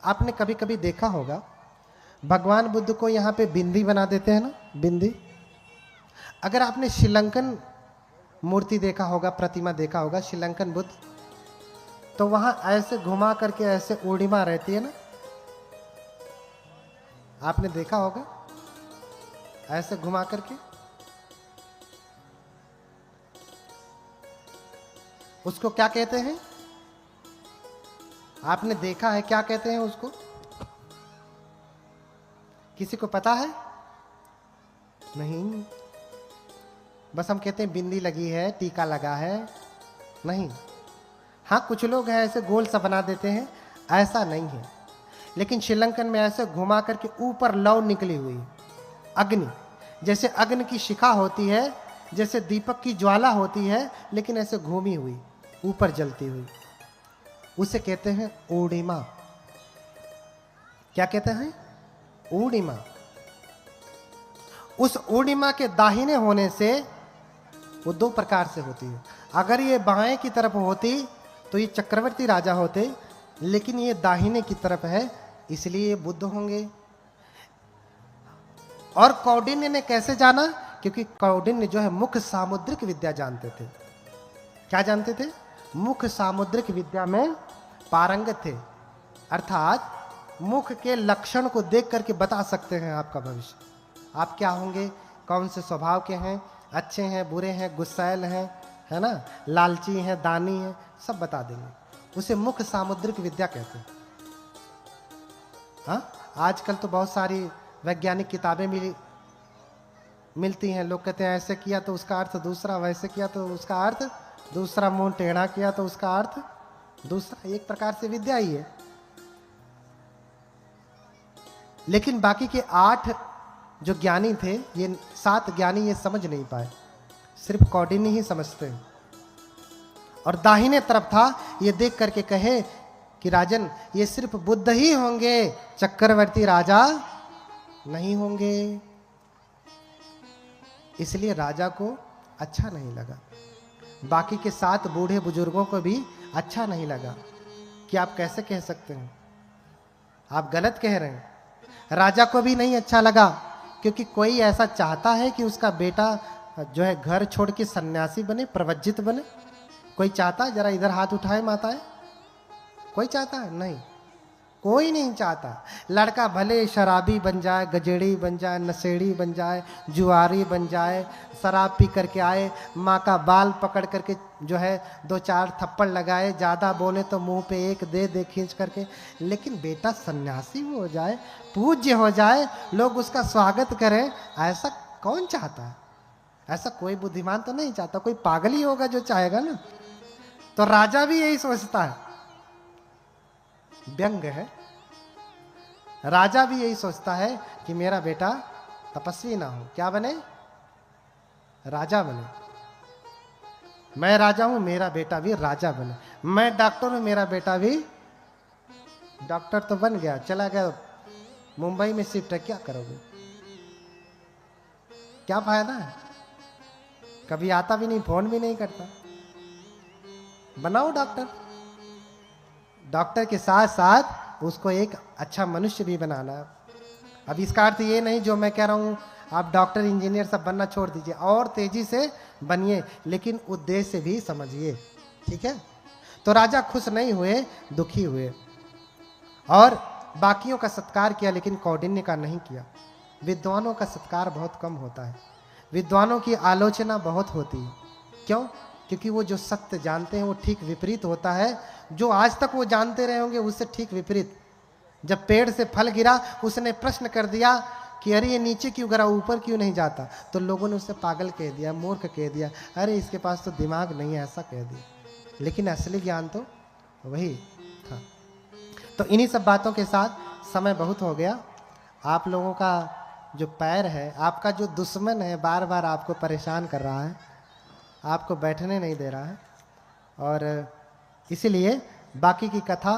आपने कभी कभी देखा होगा भगवान बुद्ध को यहां पे बिंदी बना देते हैं ना, बिंदी। अगर आपने श्रीलंकन मूर्ति देखा होगा, प्रतिमा देखा होगा, श्रीलंकन बुद्ध, तो वहां ऐसे घुमा करके ऐसे ओडिमा रहती है ना, आपने देखा होगा ऐसे घुमा करके। उसको क्या कहते हैं? आपने देखा है, क्या कहते हैं उसको? किसी को पता है? नहीं, बस हम कहते हैं बिंदी लगी है, टीका लगा है। नहीं, हाँ कुछ लोग हैं ऐसे गोल सा बना देते हैं, ऐसा नहीं है। लेकिन श्रीलंकन में ऐसे घुमा करके ऊपर लौ निकली हुई अग्नि, जैसे अग्नि की शिखा होती है, जैसे दीपक की ज्वाला होती है, लेकिन ऐसे घूमी हुई ऊपर जलती हुई, उसे कहते हैं ओडिमा। क्या कहते हैं? ओडिमा। उस ओडिमा के दाहिने होने से वो 2 प्रकार से होती है। अगर ये बाएं की तरफ होती तो ये चक्रवर्ती राजा होते, लेकिन ये दाहिने की तरफ है, इसलिए ये बुद्ध होंगे। और कौंडिन्य ने कैसे जाना? क्योंकि कौंडिन्य जो है मुख्य सामुद्रिक विद्या जानते थे। क्या जानते थे? मुख्य सामुद्रिक विद्या में पारंगत थे, अर्थात मुख के लक्षण को देख करके बता सकते हैं आपका भविष्य, आप क्या होंगे, कौन से स्वभाव के हैं, अच्छे हैं, बुरे हैं, गुस्सैल हैं, है ना, लालची हैं, दानी हैं, सब बता देंगे। उसे मुख्य सामुद्रिक विद्या कहते हैं। हाँ, आजकल तो बहुत सारी वैज्ञानिक किताबें मिलती हैं। लोग कहते हैं ऐसे किया तो उसका अर्थ दूसरा, वैसे किया तो उसका अर्थ दूसरा, मुंह टेढ़ा किया तो उसका अर्थ दूसरा। एक प्रकार से विद्या ही है। लेकिन बाकी के 8 जो ज्ञानी थे, ये 7 ज्ञानी ये समझ नहीं पाए, सिर्फ कौंडिन्य ही समझते हैं। और दाहिने तरफ था, ये देख करके कहे कि राजन ये सिर्फ बुद्ध ही होंगे, चक्रवर्ती राजा नहीं होंगे। इसलिए राजा को अच्छा नहीं लगा, बाकी के 7 बूढ़े बुजुर्गों को भी अच्छा नहीं लगा कि आप कैसे कह सकते हैं, आप गलत कह रहे हैं। राजा को भी नहीं अच्छा लगा, क्योंकि कोई ऐसा चाहता है कि उसका बेटा जो है घर छोड़ के सन्यासी बने, प्रवज्जित बने? कोई चाहता है? जरा इधर हाथ उठाए माताएं, कोई चाहता है? नहीं, कोई नहीं चाहता। लड़का भले शराबी बन जाए, गजेड़ी बन जाए, नशेड़ी बन जाए, जुआरी बन जाए, शराब पी करके आए, माँ का बाल पकड़ करके जो है 2-4 थप्पड़ लगाए, ज़्यादा बोले तो मुंह पे एक दे खींच करके, लेकिन बेटा सन्यासी हो जाए, पूज्य हो जाए, लोग उसका स्वागत करें, ऐसा कौन चाहता है? ऐसा कोई बुद्धिमान तो नहीं चाहता, कोई पागल ही होगा जो चाहेगा ना। तो राजा भी यही सोचता है, व्यंग है। राजा भी यही सोचता है कि मेरा बेटा तपस्वी ना हो, क्या बने? राजा बने। मैं राजा हूं, मेरा बेटा भी राजा बने। मैं डॉक्टर हूं, मेरा बेटा भी डॉक्टर तो बन गया, चला गया मुंबई में शिफ्ट है, क्या करोगे? क्या फायदा है? कभी आता भी नहीं, फोन भी नहीं करता। बनाओ डॉक्टर, डॉक्टर के साथ साथ उसको एक अच्छा मनुष्य भी बनाना। अब इसका अर्थ ये नहीं जो मैं कह रहा हूं आप डॉक्टर इंजीनियर सब बनना छोड़ दीजिए, और तेजी से बनिए, लेकिन उद्देश्य भी समझिए, ठीक है? तो राजा खुश नहीं हुए, दुखी हुए, और बाकियों का सत्कार किया, लेकिन कौंडिन्य का नहीं किया। विद्वानों का सत्कार बहुत कम होता है, विद्वानों की आलोचना बहुत होती है। क्यों? क्योंकि वो जो सत्य जानते हैं वो ठीक विपरीत होता है, जो आज तक वो जानते रहे होंगे उससे ठीक विपरीत। जब पेड़ से फल गिरा, उसने प्रश्न कर दिया कि अरे ये नीचे क्यों गिरा, ऊपर क्यों नहीं जाता? तो लोगों ने उसे पागल कह दिया, मूर्ख कह दिया, अरे इसके पास तो दिमाग नहीं है, ऐसा कह दिया। लेकिन असली ज्ञान तो वही था। तो इन्हीं सब बातों के साथ समय बहुत हो गया। आप लोगों का जो पैर है, आपका जो दुश्मन है, बार बार आपको परेशान कर रहा है, आपको बैठने नहीं दे रहा है, और इसीलिए बाकी की कथा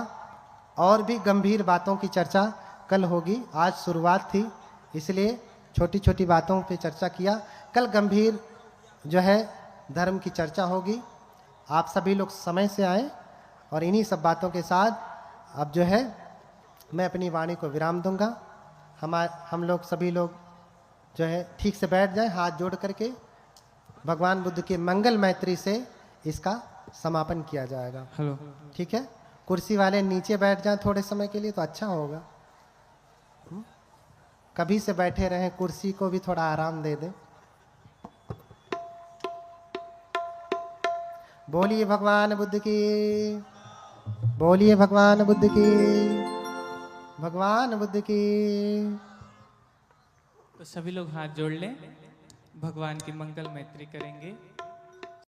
और भी गंभीर बातों की चर्चा कल होगी। आज शुरुआत थी, इसलिए छोटी छोटी बातों पे चर्चा किया। कल गंभीर जो है धर्म की चर्चा होगी। आप सभी लोग समय से आए, और इन्हीं सब बातों के साथ अब जो है मैं अपनी वाणी को विराम दूंगा। हम लोग सभी लोग जो है ठीक से बैठ जाएं, हाथ जोड़ करके भगवान बुद्ध के मंगल मैत्री से इसका समापन किया जाएगा। हेलो, ठीक है? कुर्सी वाले नीचे बैठ जाएं थोड़े समय के लिए तो अच्छा होगा। कभी से बैठे रहें, कुर्सी को भी थोड़ा आराम दे दें। बोलिए भगवान बुद्ध की, बोलिए भगवान बुद्ध की, भगवान बुद्ध की। तो सभी लोग हाथ जोड़ लें, भगवान की मंगल मैत्री करेंगे।